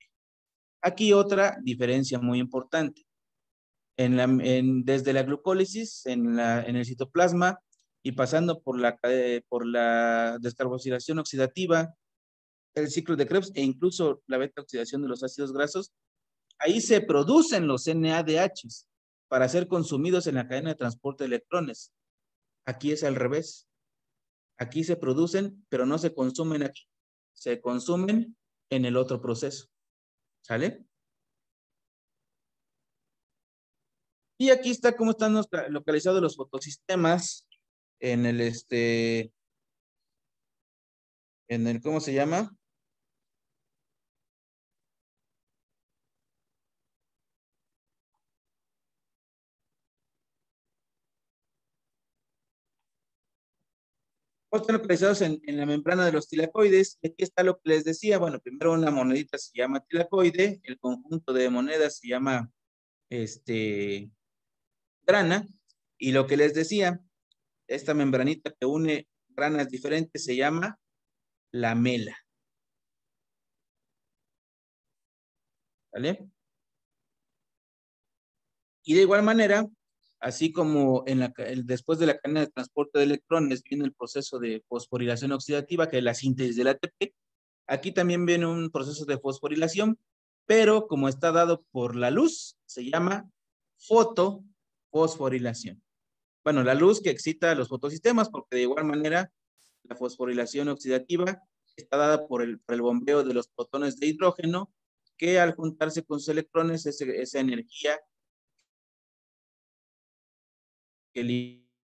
Speaker 1: Aquí otra diferencia muy importante. Desde la glucólisis en el citoplasma y pasando por la descarboxilación oxidativa, el ciclo de Krebs e incluso la beta oxidación de los ácidos grasos, ahí se producen los NADH para ser consumidos en la cadena de transporte de electrones. Aquí es al revés. Aquí se producen, pero no se consumen aquí. Se consumen en el otro proceso. ¿Sale? Y aquí está cómo están localizados los fotosistemas en ¿cómo se llama? Están localizados en la membrana de los tilacoides. Y aquí está lo que les decía. Bueno, primero una monedita se llama tilacoide, el conjunto de monedas se llama grana, y lo que les decía, esta membranita que une granas diferentes se llama lamela. ¿Vale? Y de igual manera, así como después de la cadena de transporte de electrones viene el proceso de fosforilación oxidativa, que es la síntesis del ATP, aquí también viene un proceso de fosforilación, pero como está dado por la luz, se llama fotofosforilación. Bueno, la luz que excita los fotosistemas, porque de igual manera la fosforilación oxidativa está dada por el bombeo de los protones de hidrógeno, que al juntarse con sus electrones, esa energía que liberan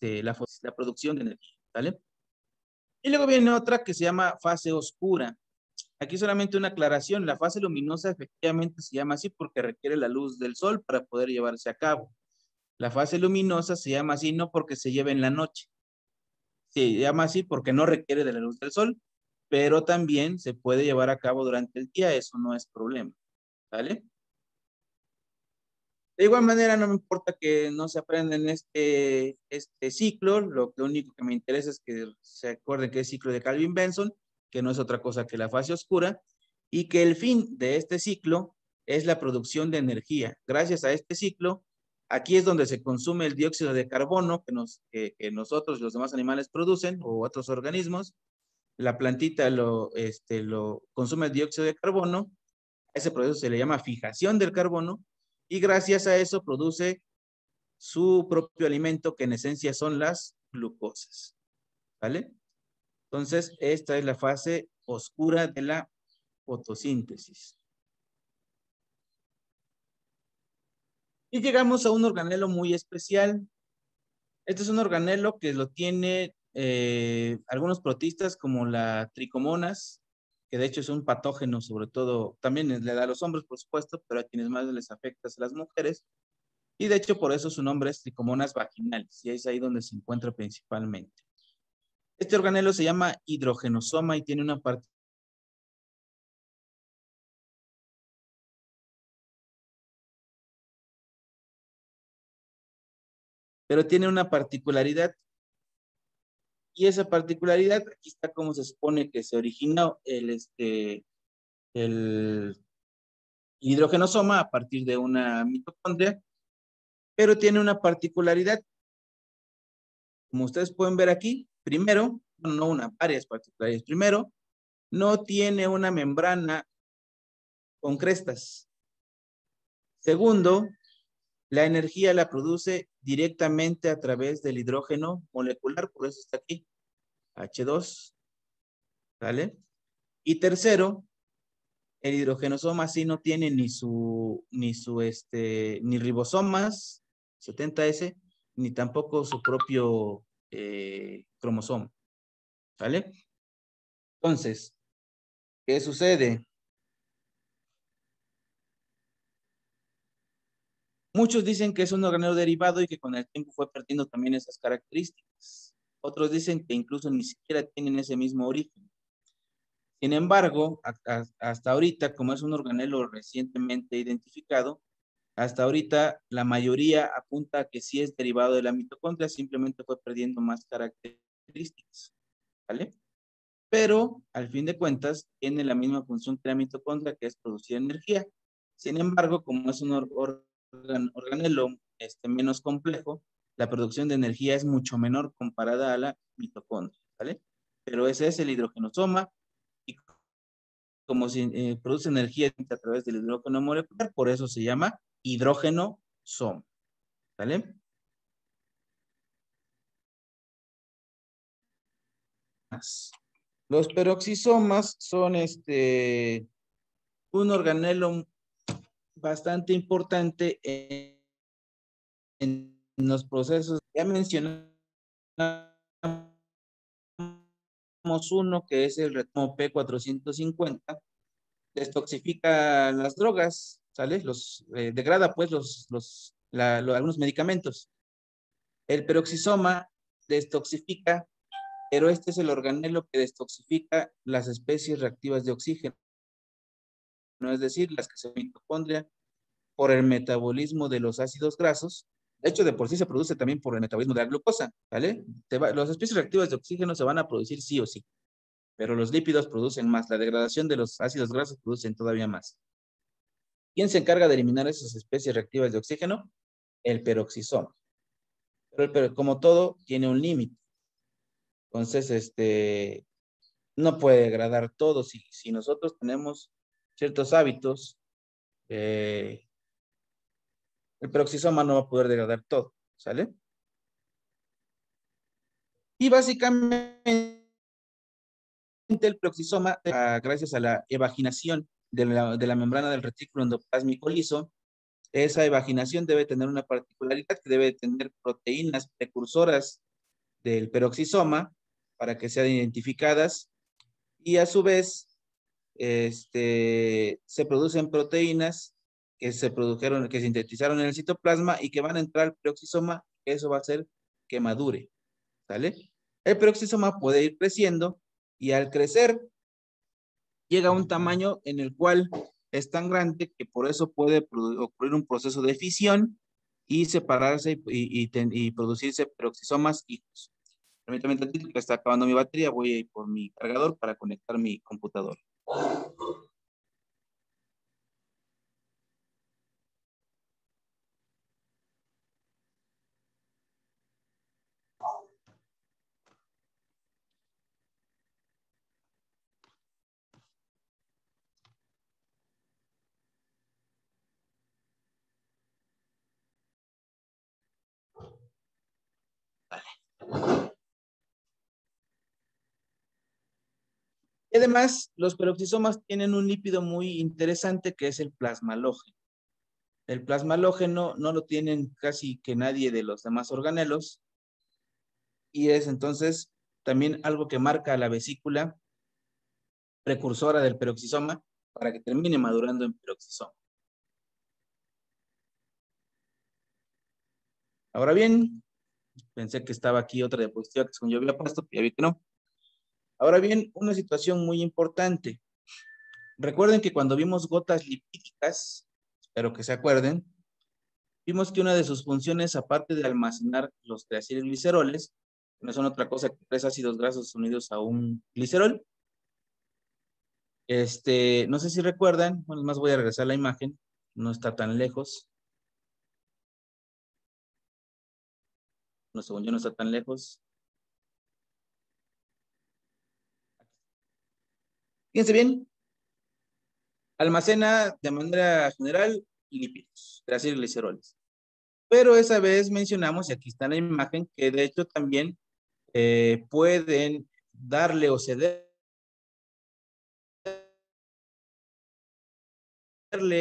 Speaker 1: la producción de energía, ¿vale? Y luego viene otra que se llama fase oscura. Aquí solamente una aclaración, la fase luminosa efectivamente se llama así porque requiere la luz del sol para poder llevarse a cabo. La fase luminosa se llama así no porque se lleve en la noche, se llama así porque no requiere de la luz del sol, pero también se puede llevar a cabo durante el día, eso no es problema, ¿vale? De igual manera, no me importa que no se aprendan este ciclo, lo único que me interesa es que se acuerden que es ciclo de Kelvin-Benson, que no es otra cosa que la fase oscura, y que el fin de este ciclo es la producción de energía. Gracias a este ciclo, aquí es donde se consume el dióxido de carbono que nosotros, los demás animales, producen, o otros organismos. La plantita lo consume el dióxido de carbono, a ese proceso se le llama fijación del carbono, y gracias a eso produce su propio alimento, que en esencia son las glucosas, ¿vale? Entonces, esta es la fase oscura de la fotosíntesis. Y llegamos a un organelo muy especial. Este es un organelo que lo tiene algunos protistas como la tricomonas, que de hecho es un patógeno, sobre todo, también le da a los hombres, por supuesto, pero a quienes más les afecta es a las mujeres. Y de hecho, por eso su nombre es tricomonas vaginales, y es ahí donde se encuentra principalmente. Este organelo se llama hidrogenosoma y tiene una parte. Pero tiene una particularidad, y esa particularidad, aquí está cómo se supone que se originó el hidrogenosoma a partir de una mitocondria, pero tiene una particularidad. Como ustedes pueden ver aquí, primero, bueno, no una, varias particularidades. Primero, no tiene una membrana con crestas. Segundo, la energía la produce directamente a través del hidrógeno molecular, por eso está aquí, H2, ¿vale? Y tercero, el hidrogenosoma sí no tiene ni ribosomas, 70S, ni tampoco su propio cromosoma, ¿vale? Entonces, ¿qué sucede? Muchos dicen que es un organelo derivado y que con el tiempo fue perdiendo también esas características. Otros dicen que incluso ni siquiera tienen ese mismo origen. Sin embargo, hasta ahorita, como es un organelo recientemente identificado, hasta ahorita la mayoría apunta a que sí es derivado de la mitocondria, simplemente fue perdiendo más características, ¿vale? Pero al fin de cuentas tiene la misma función que la mitocondria, que es producir energía. Sin embargo, como es un organelo menos complejo, la producción de energía es mucho menor comparada a la mitocondria, ¿vale? Pero ese es el hidrogenosoma, y como se produce energía a través del hidrógeno molecular, por eso se llama hidrógenosoma, ¿vale? Los peroxisomas son un organelo bastante importante en los procesos. Ya mencionamos uno que es el retorno P450, destoxifica las drogas, ¿sale? Degrada pues algunos medicamentos. El peroxisoma destoxifica, pero este es el organelo que destoxifica las especies reactivas de oxígeno, no es decir, las que se mitocondria por el metabolismo de los ácidos grasos. De hecho, de por sí se produce también por el metabolismo de la glucosa, ¿vale? Las especies reactivas de oxígeno se van a producir sí o sí, pero los lípidos producen más. La degradación de los ácidos grasos producen todavía más. ¿Quién se encarga de eliminar esas especies reactivas de oxígeno? El peroxisoma. Pero como todo, tiene un límite. Entonces, no puede degradar todo. Si nosotros tenemos ciertos hábitos, el peroxisoma no va a poder degradar todo, ¿sale? Y básicamente el peroxisoma, gracias a la evaginación de la membrana del retículo endoplásmico liso, esa evaginación debe tener una particularidad, que debe tener proteínas precursoras del peroxisoma para que sean identificadas, y a su vez se producen proteínas que se produjeron, que sintetizaron en el citoplasma y que van a entrar al peroxisoma, eso va a hacer que madure, ¿sale? El peroxisoma puede ir creciendo y al crecer llega a un tamaño en el cual es tan grande que por eso puede ocurrir un proceso de fisión y separarse y producirse peroxisomas hijos. Permítame un tantito que está acabando mi batería, voy a ir por mi cargador para conectar mi computadora. Y además, los peroxisomas tienen un lípido muy interesante que es el plasmalógeno. El plasmalógeno no lo tienen casi que nadie de los demás organelos y es entonces también algo que marca a la vesícula precursora del peroxisoma para que termine madurando en peroxisoma. Ahora bien, pensé que estaba aquí otra diapositiva que según yo había puesto, pero ya vi que no. Ahora bien, una situación muy importante. Recuerden que cuando vimos gotas lipídicas, espero que se acuerden, vimos que una de sus funciones, aparte de almacenar los triacilgliceroles, no son otra cosa que 3 ácidos grasos unidos a un glicerol. No sé si recuerdan, bueno, más voy a regresar a la imagen, no está tan lejos. No, según yo no está tan lejos. Fíjense bien, almacena de manera general lípidos, triacilgliceroles. Pero esa vez mencionamos, y aquí está la imagen, que de hecho también pueden darle o cederle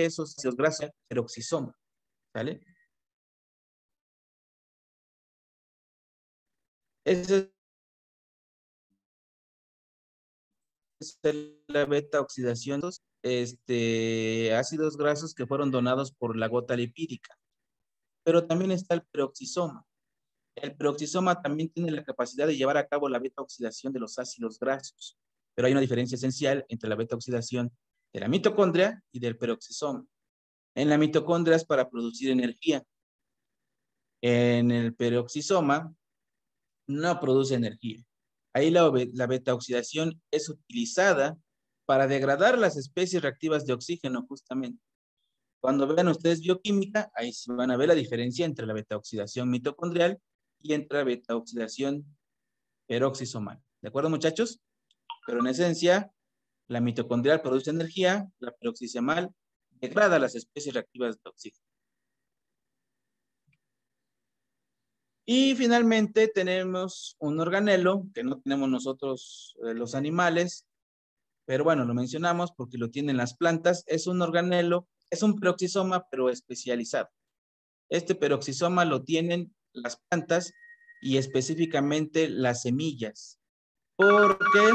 Speaker 1: esos ácidos grasos al peroxisoma, ¿sale? Esa es la beta oxidación, ácidos grasos que fueron donados por la gota lipídica. Pero también está el peroxisoma. El peroxisoma también tiene la capacidad de llevar a cabo la beta oxidación de los ácidos grasos. Pero hay una diferencia esencial entre la beta oxidación de la mitocondria y del peroxisoma. En la mitocondria es para producir energía. En el peroxisoma no produce energía. Ahí la beta oxidación es utilizada para degradar las especies reactivas de oxígeno, justamente. Cuando vean ustedes bioquímica, ahí sí van a ver la diferencia entre la beta oxidación mitocondrial y entre la beta oxidación peroxisomal. ¿De acuerdo, muchachos? Pero en esencia, la mitocondrial produce energía, la peroxisomal degrada las especies reactivas de oxígeno. Y finalmente tenemos un organelo que no tenemos nosotros los animales, pero bueno, lo mencionamos porque lo tienen las plantas. Es un organelo, es un peroxisoma, pero especializado. Este peroxisoma lo tienen las plantas y específicamente las semillas. Porque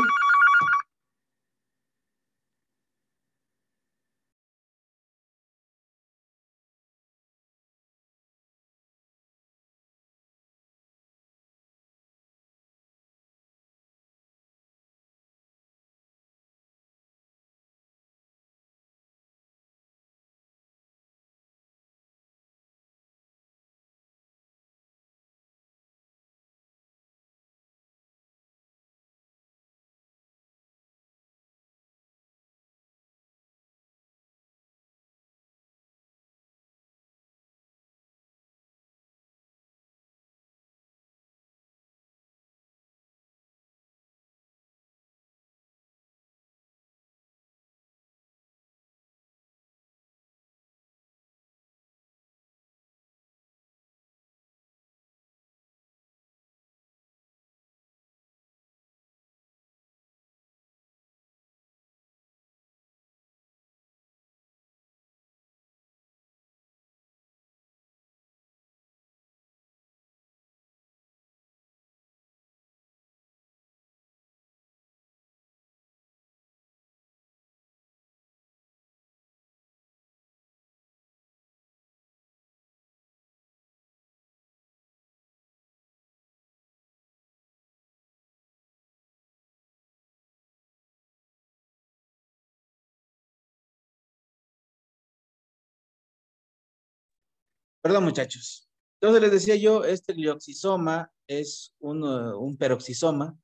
Speaker 1: Perdón, muchachos. Entonces les decía yo, este glioxisoma es un peroxisoma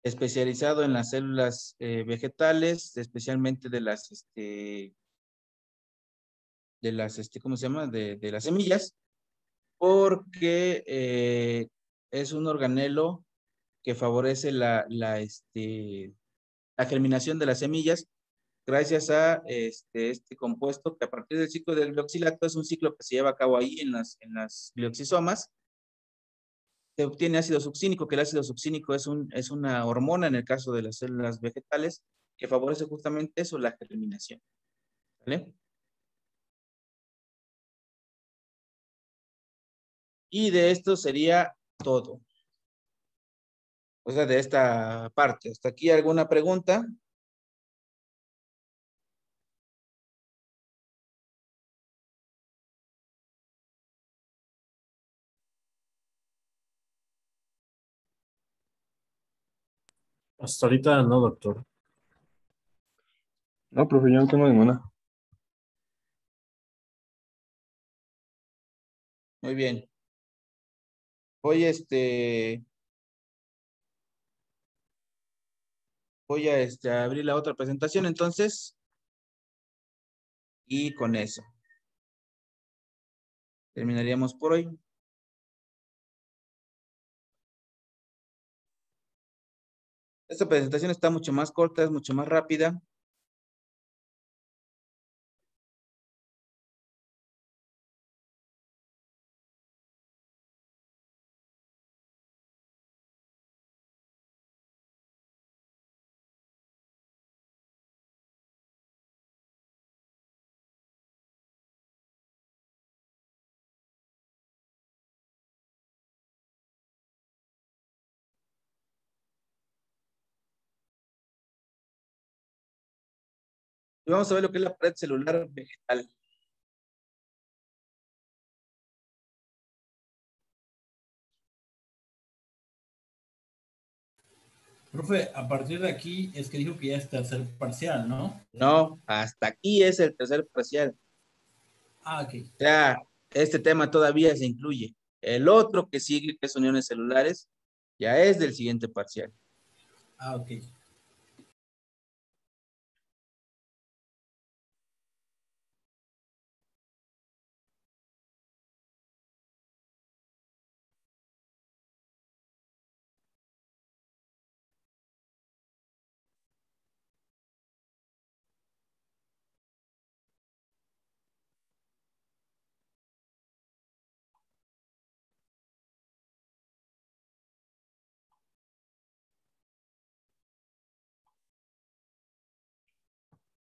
Speaker 1: especializado en las células vegetales, especialmente ¿cómo se llama? De las semillas, porque es un organelo que favorece la germinación de las semillas gracias a este compuesto que a partir del ciclo del glioxilato es un ciclo que se lleva a cabo ahí en las glioxisomas. Se obtiene ácido succínico, que el ácido succínico es una hormona en el caso de las células vegetales que favorece justamente eso, la germinación. ¿Vale? Y de esto sería todo. O sea, de esta parte. ¿Hasta aquí alguna pregunta?
Speaker 3: Hasta ahorita no, doctor.
Speaker 2: No, profe, yo no tengo ninguna.
Speaker 1: Muy bien. Voy a abrir la otra presentación entonces. Y con eso terminaríamos por hoy. Esta presentación está mucho más corta, es mucho más rápida. Y vamos a ver lo que es la pared celular vegetal.
Speaker 4: Profe, a partir de aquí es que dijo que ya es tercer parcial, ¿no?
Speaker 1: No, hasta aquí es el tercer parcial.
Speaker 4: Ah, ok.
Speaker 1: O sea, este tema todavía se incluye. El otro que sigue, que es uniones celulares, ya es del siguiente parcial.
Speaker 4: Ah, ok.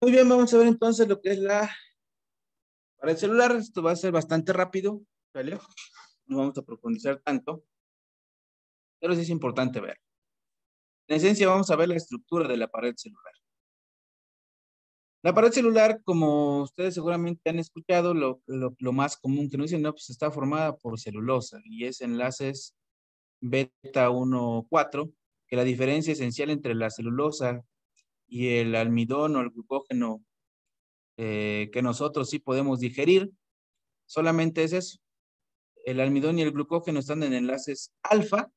Speaker 1: Muy bien, vamos a ver entonces lo que es la pared celular. Esto va a ser bastante rápido, ¿vale? No vamos a profundizar tanto, pero sí es importante ver. En esencia, vamos a ver la estructura de la pared celular. La pared celular, como ustedes seguramente han escuchado, lo más común que nos dicen, no, pues está formada por celulosa y es enlaces beta 1,4, que la diferencia esencial entre la celulosa y el almidón o el glucógeno que nosotros sí podemos digerir, solamente es eso. El almidón y el glucógeno están en enlaces alfa,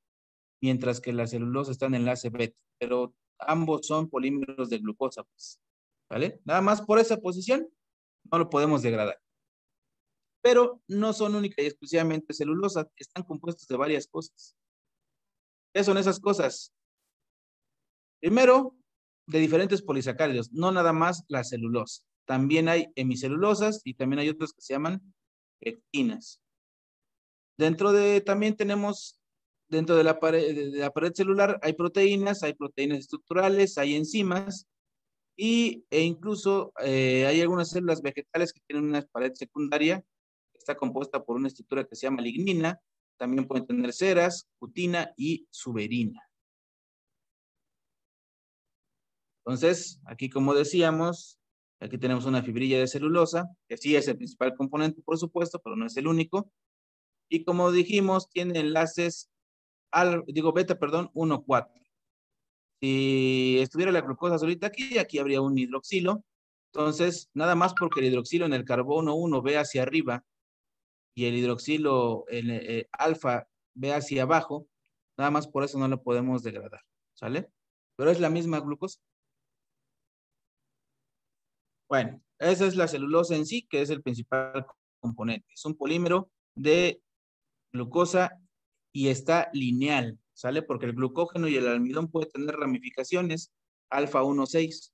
Speaker 1: mientras que la celulosa está en enlace beta, pero ambos son polímeros de glucosa, pues, ¿vale? Nada más por esa posición no lo podemos degradar. Pero no son única y exclusivamente celulosa, están compuestos de varias cosas. ¿Qué son esas cosas? Primero, de diferentes polisacáridos, no nada más la celulosa. También hay hemicelulosas y también hay otras que se llaman pectinas. También tenemos, dentro de la pared celular, hay proteínas estructurales, hay enzimas e incluso hay algunas células vegetales que tienen una pared secundaria que está compuesta por una estructura que se llama lignina. También pueden tener ceras, cutina y suberina. Entonces, aquí como decíamos, aquí tenemos una fibrilla de celulosa, que sí es el principal componente, por supuesto, pero no es el único. Y como dijimos, tiene enlaces beta, perdón, 1,4. Si estuviera la glucosa solita aquí habría un hidroxilo. Entonces, nada más porque el hidroxilo en el carbono 1 ve hacia arriba y el hidroxilo alfa ve hacia abajo, nada más por eso no lo podemos degradar, ¿sale? Pero es la misma glucosa. Bueno, esa es la celulosa en sí, que es el principal componente. Es un polímero de glucosa y está lineal, ¿sale? Porque el glucógeno y el almidón pueden tener ramificaciones alfa 1,6.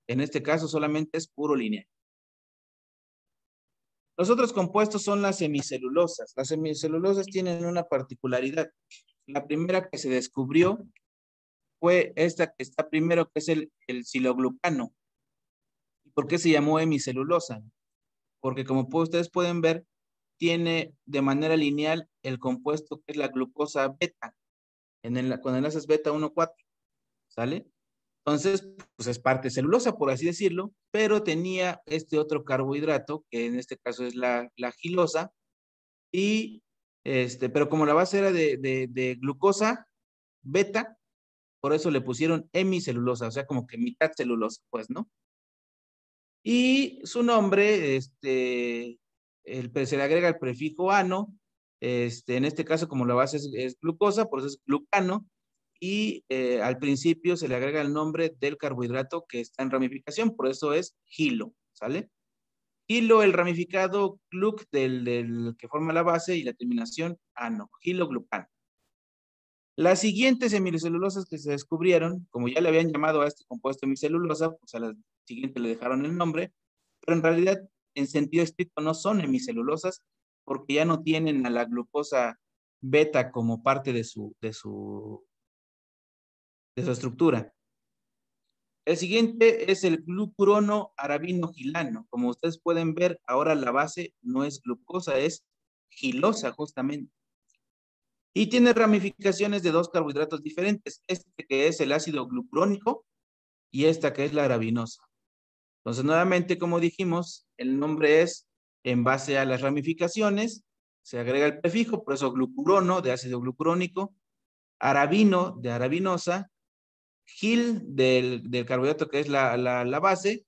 Speaker 1: En este caso solamente es puro lineal. Los otros compuestos son las semicelulosas. Las semicelulosas tienen una particularidad. La primera que se descubrió fue esta que está primero, que es el siloglucano. ¿Por qué se llamó hemicelulosa? Porque como ustedes pueden ver, tiene de manera lineal el compuesto que es la glucosa beta, con enlaces beta 1,4, ¿sale? Entonces, pues es parte celulosa, por así decirlo, pero tenía este otro carbohidrato, que en este caso es la gilosa, y pero como la base era de glucosa beta, por eso le pusieron hemicelulosa, o sea, como que mitad celulosa, pues, ¿no? Y su nombre, se le agrega el prefijo ano, en este caso, como la base es glucosa, por eso es glucano, y al principio se le agrega el nombre del carbohidrato que está en ramificación, por eso es gilo, ¿sale? Gilo, el ramificado, gluc del que forma la base y la terminación ano, giloglucano. Las siguientes hemicelulosas que se descubrieron, como ya le habían llamado a este compuesto hemicelulosa, pues a la siguiente le dejaron el nombre, pero en realidad, en sentido estricto, no son hemicelulosas porque ya no tienen a la glucosa beta como parte de su estructura. El siguiente es el glucurono arabino-gilano. Como ustedes pueden ver, ahora la base no es glucosa, es gilosa justamente. Y tiene ramificaciones de dos carbohidratos diferentes, este que es el ácido glucurónico y esta que es la arabinosa. Entonces, nuevamente, como dijimos, el nombre es en base a las ramificaciones, se agrega el prefijo, por eso glucurono de ácido glucurónico, arabino de arabinosa, gil del carbohidrato que es la base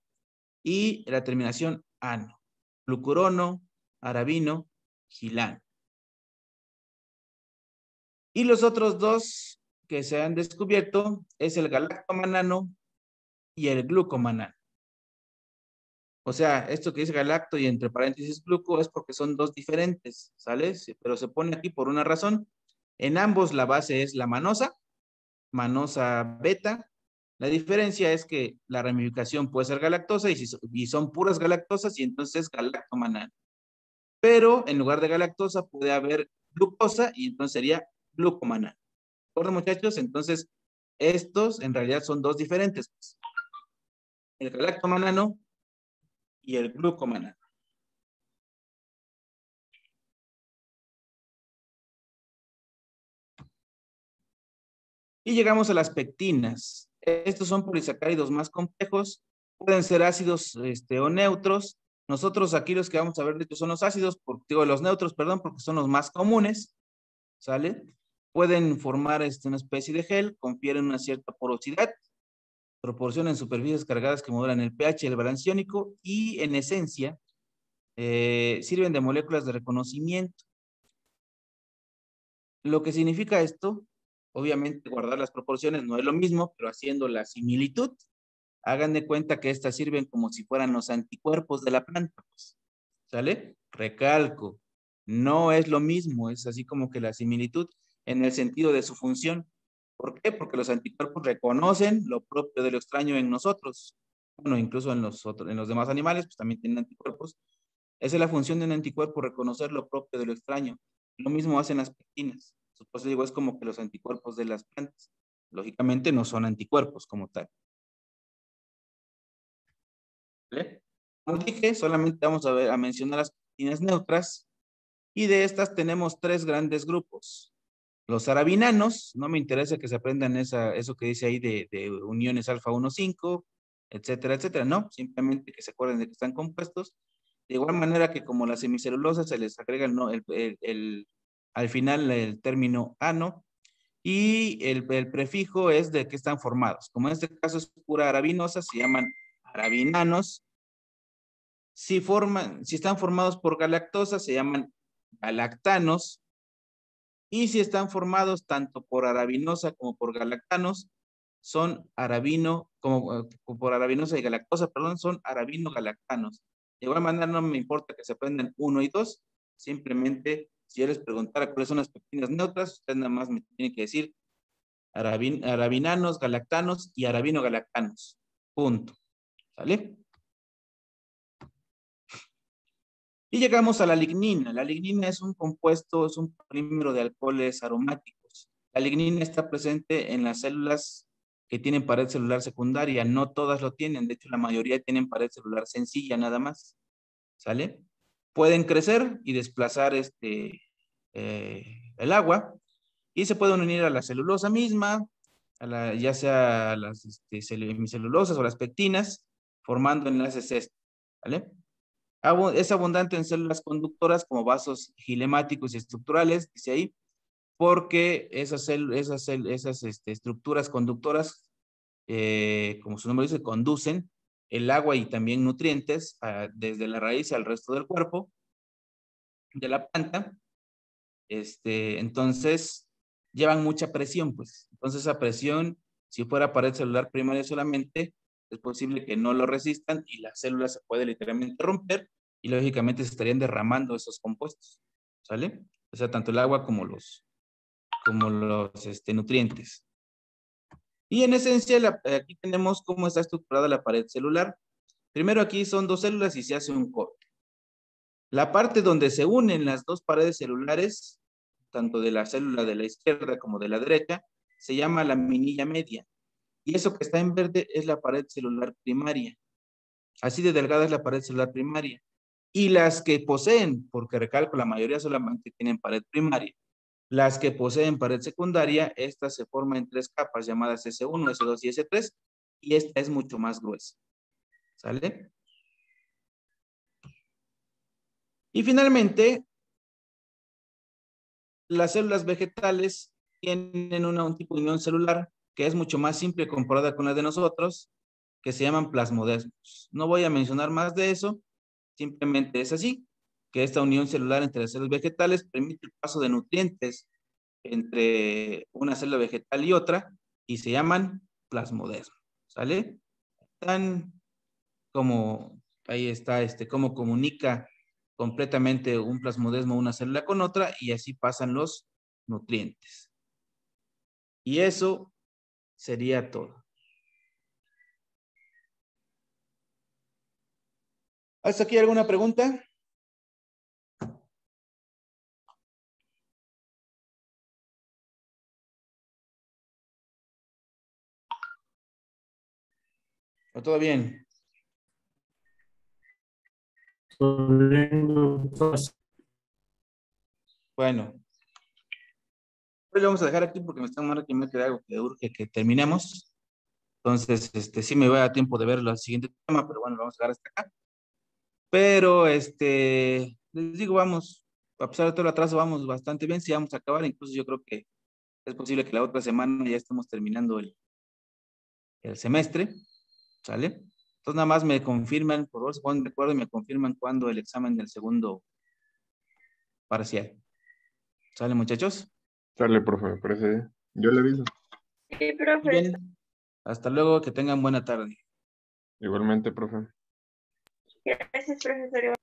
Speaker 1: y la terminación ano. Glucurono, arabino, gilano. Y los otros dos que se han descubierto es el galactomanano y el glucomanano. O sea, esto que dice galacto y entre paréntesis gluco es porque son dos diferentes, ¿sale? Pero se pone aquí por una razón. En ambos la base es la manosa beta. La diferencia es que la ramificación puede ser galactosa y son puras galactosas y entonces galactomanano. Pero en lugar de galactosa puede haber glucosa y entonces sería glucomanano. ¿De acuerdo, muchachos? Entonces, estos en realidad son dos diferentes, pues. El galactomanano y el glucomanano. Y llegamos a las pectinas. Estos son polisacáridos más complejos, pueden ser ácidos o neutros. Nosotros aquí los que vamos a ver de estos son los ácidos, digo los neutros, perdón, porque son los más comunes, ¿sale? Pueden formar una especie de gel, confieren una cierta porosidad, proporcionan superficies cargadas que modulan el pH y el balance iónico y en esencia sirven de moléculas de reconocimiento. Lo que significa esto, obviamente guardar las proporciones no es lo mismo, pero haciendo la similitud, hagan de cuenta que estas sirven como si fueran los anticuerpos de la planta, pues, ¿sale? Recalco, no es lo mismo, es así como que la similitud en el sentido de su función. ¿Por qué? Porque los anticuerpos reconocen lo propio de lo extraño en nosotros. Bueno, incluso en los demás animales, pues también tienen anticuerpos. Esa es la función de un anticuerpo, reconocer lo propio de lo extraño. Lo mismo hacen las pectinas. Por eso digo, es como que los anticuerpos de las plantas. Lógicamente no son anticuerpos como tal. ¿Vale? Como dije, solamente vamos a mencionar las pectinas neutras. Y de estas tenemos tres grandes grupos. Los arabinanos, no me interesa que se aprendan eso que dice ahí de uniones alfa 1,5, etcétera, etcétera. No, simplemente que se acuerden de que están compuestos. De igual manera que como las semicelulosas se les agrega al final el término ano y el prefijo es de que están formados. Como en este caso es pura arabinosa, se llaman arabinanos Si están formados por galactosa, se llaman galactanos. Y si están formados tanto por arabinosa como por galactanos, son por arabinosa y galactosa, perdón, son arabinogalactanos. De igual manera, no me importa que se aprendan 1 y 2, simplemente, si yo les preguntara cuáles son las pectinas neutras, ustedes nada más me tienen que decir arabinanos, galactanos y arabinogalactanos. Punto. ¿Sale? Y llegamos a la lignina. La lignina es un compuesto, es un polímero de alcoholes aromáticos. La lignina está presente en las células que tienen pared celular secundaria. No todas lo tienen, de hecho la mayoría tienen pared celular sencilla nada más. ¿Sale? Pueden crecer y desplazar el agua y se pueden unir a la celulosa misma, ya sea a las hemicelulosas o las pectinas, formando enlaces ¿vale? Es abundante en células conductoras como vasos gilemáticos y estructurales, dice ahí, porque esas estructuras conductoras, como su nombre dice, conducen el agua y también nutrientes desde la raíz al resto del cuerpo de la planta. Entonces, llevan mucha presión, pues. Entonces, esa presión, si fuera pared celular primaria solamente, es posible que no lo resistan y la célula se puede literalmente romper y lógicamente se estarían derramando esos compuestos, ¿sale? O sea, tanto el agua como los nutrientes. Y en esencia, aquí tenemos cómo está estructurada la pared celular. Primero aquí son 2 células y se hace un corte. La parte donde se unen las 2 paredes celulares, tanto de la célula de la izquierda como de la derecha, se llama la laminilla media. Y eso que está en verde es la pared celular primaria. Así de delgada es la pared celular primaria. Y las que poseen, porque recalco, la mayoría solamente tienen pared primaria. Las que poseen pared secundaria, estas se forman en 3 capas llamadas S1, S2 y S3. Y esta es mucho más gruesa. ¿Sale? Y finalmente, las células vegetales tienen un tipo de unión celular que es mucho más simple comparada con la de nosotros, que se llaman plasmodesmos. No voy a mencionar más de eso, simplemente es así, que esta unión celular entre las células vegetales permite el paso de nutrientes entre una célula vegetal y otra, y se llaman plasmodesmos. ¿Sale? Tan como, ahí está, cómo comunica completamente un plasmodesmo una célula con otra y así pasan los nutrientes. Y eso sería todo. ¿Hasta aquí alguna pregunta? ¿O todo bien? Bueno. Hoy lo vamos a dejar aquí porque me están mandando que me queda algo que urge que terminemos. Entonces, sí me va a dar tiempo de ver el siguiente tema, pero bueno, lo vamos a dejar hasta acá. Pero, les digo, vamos, a pesar de todo el atraso, vamos bastante bien. Si vamos a acabar, incluso yo creo que es posible que la otra semana ya estemos terminando el semestre, ¿sale? Entonces nada más me confirman, por favor se ponen de acuerdo y me confirman cuándo el examen del segundo parcial. ¿Sale, muchachos?
Speaker 2: Sale, profe, me parece bien. Yo le aviso.
Speaker 5: Sí, profe.
Speaker 1: Bien. Hasta luego, que tengan buena tarde.
Speaker 2: Igualmente, profe.
Speaker 5: Gracias, profesor.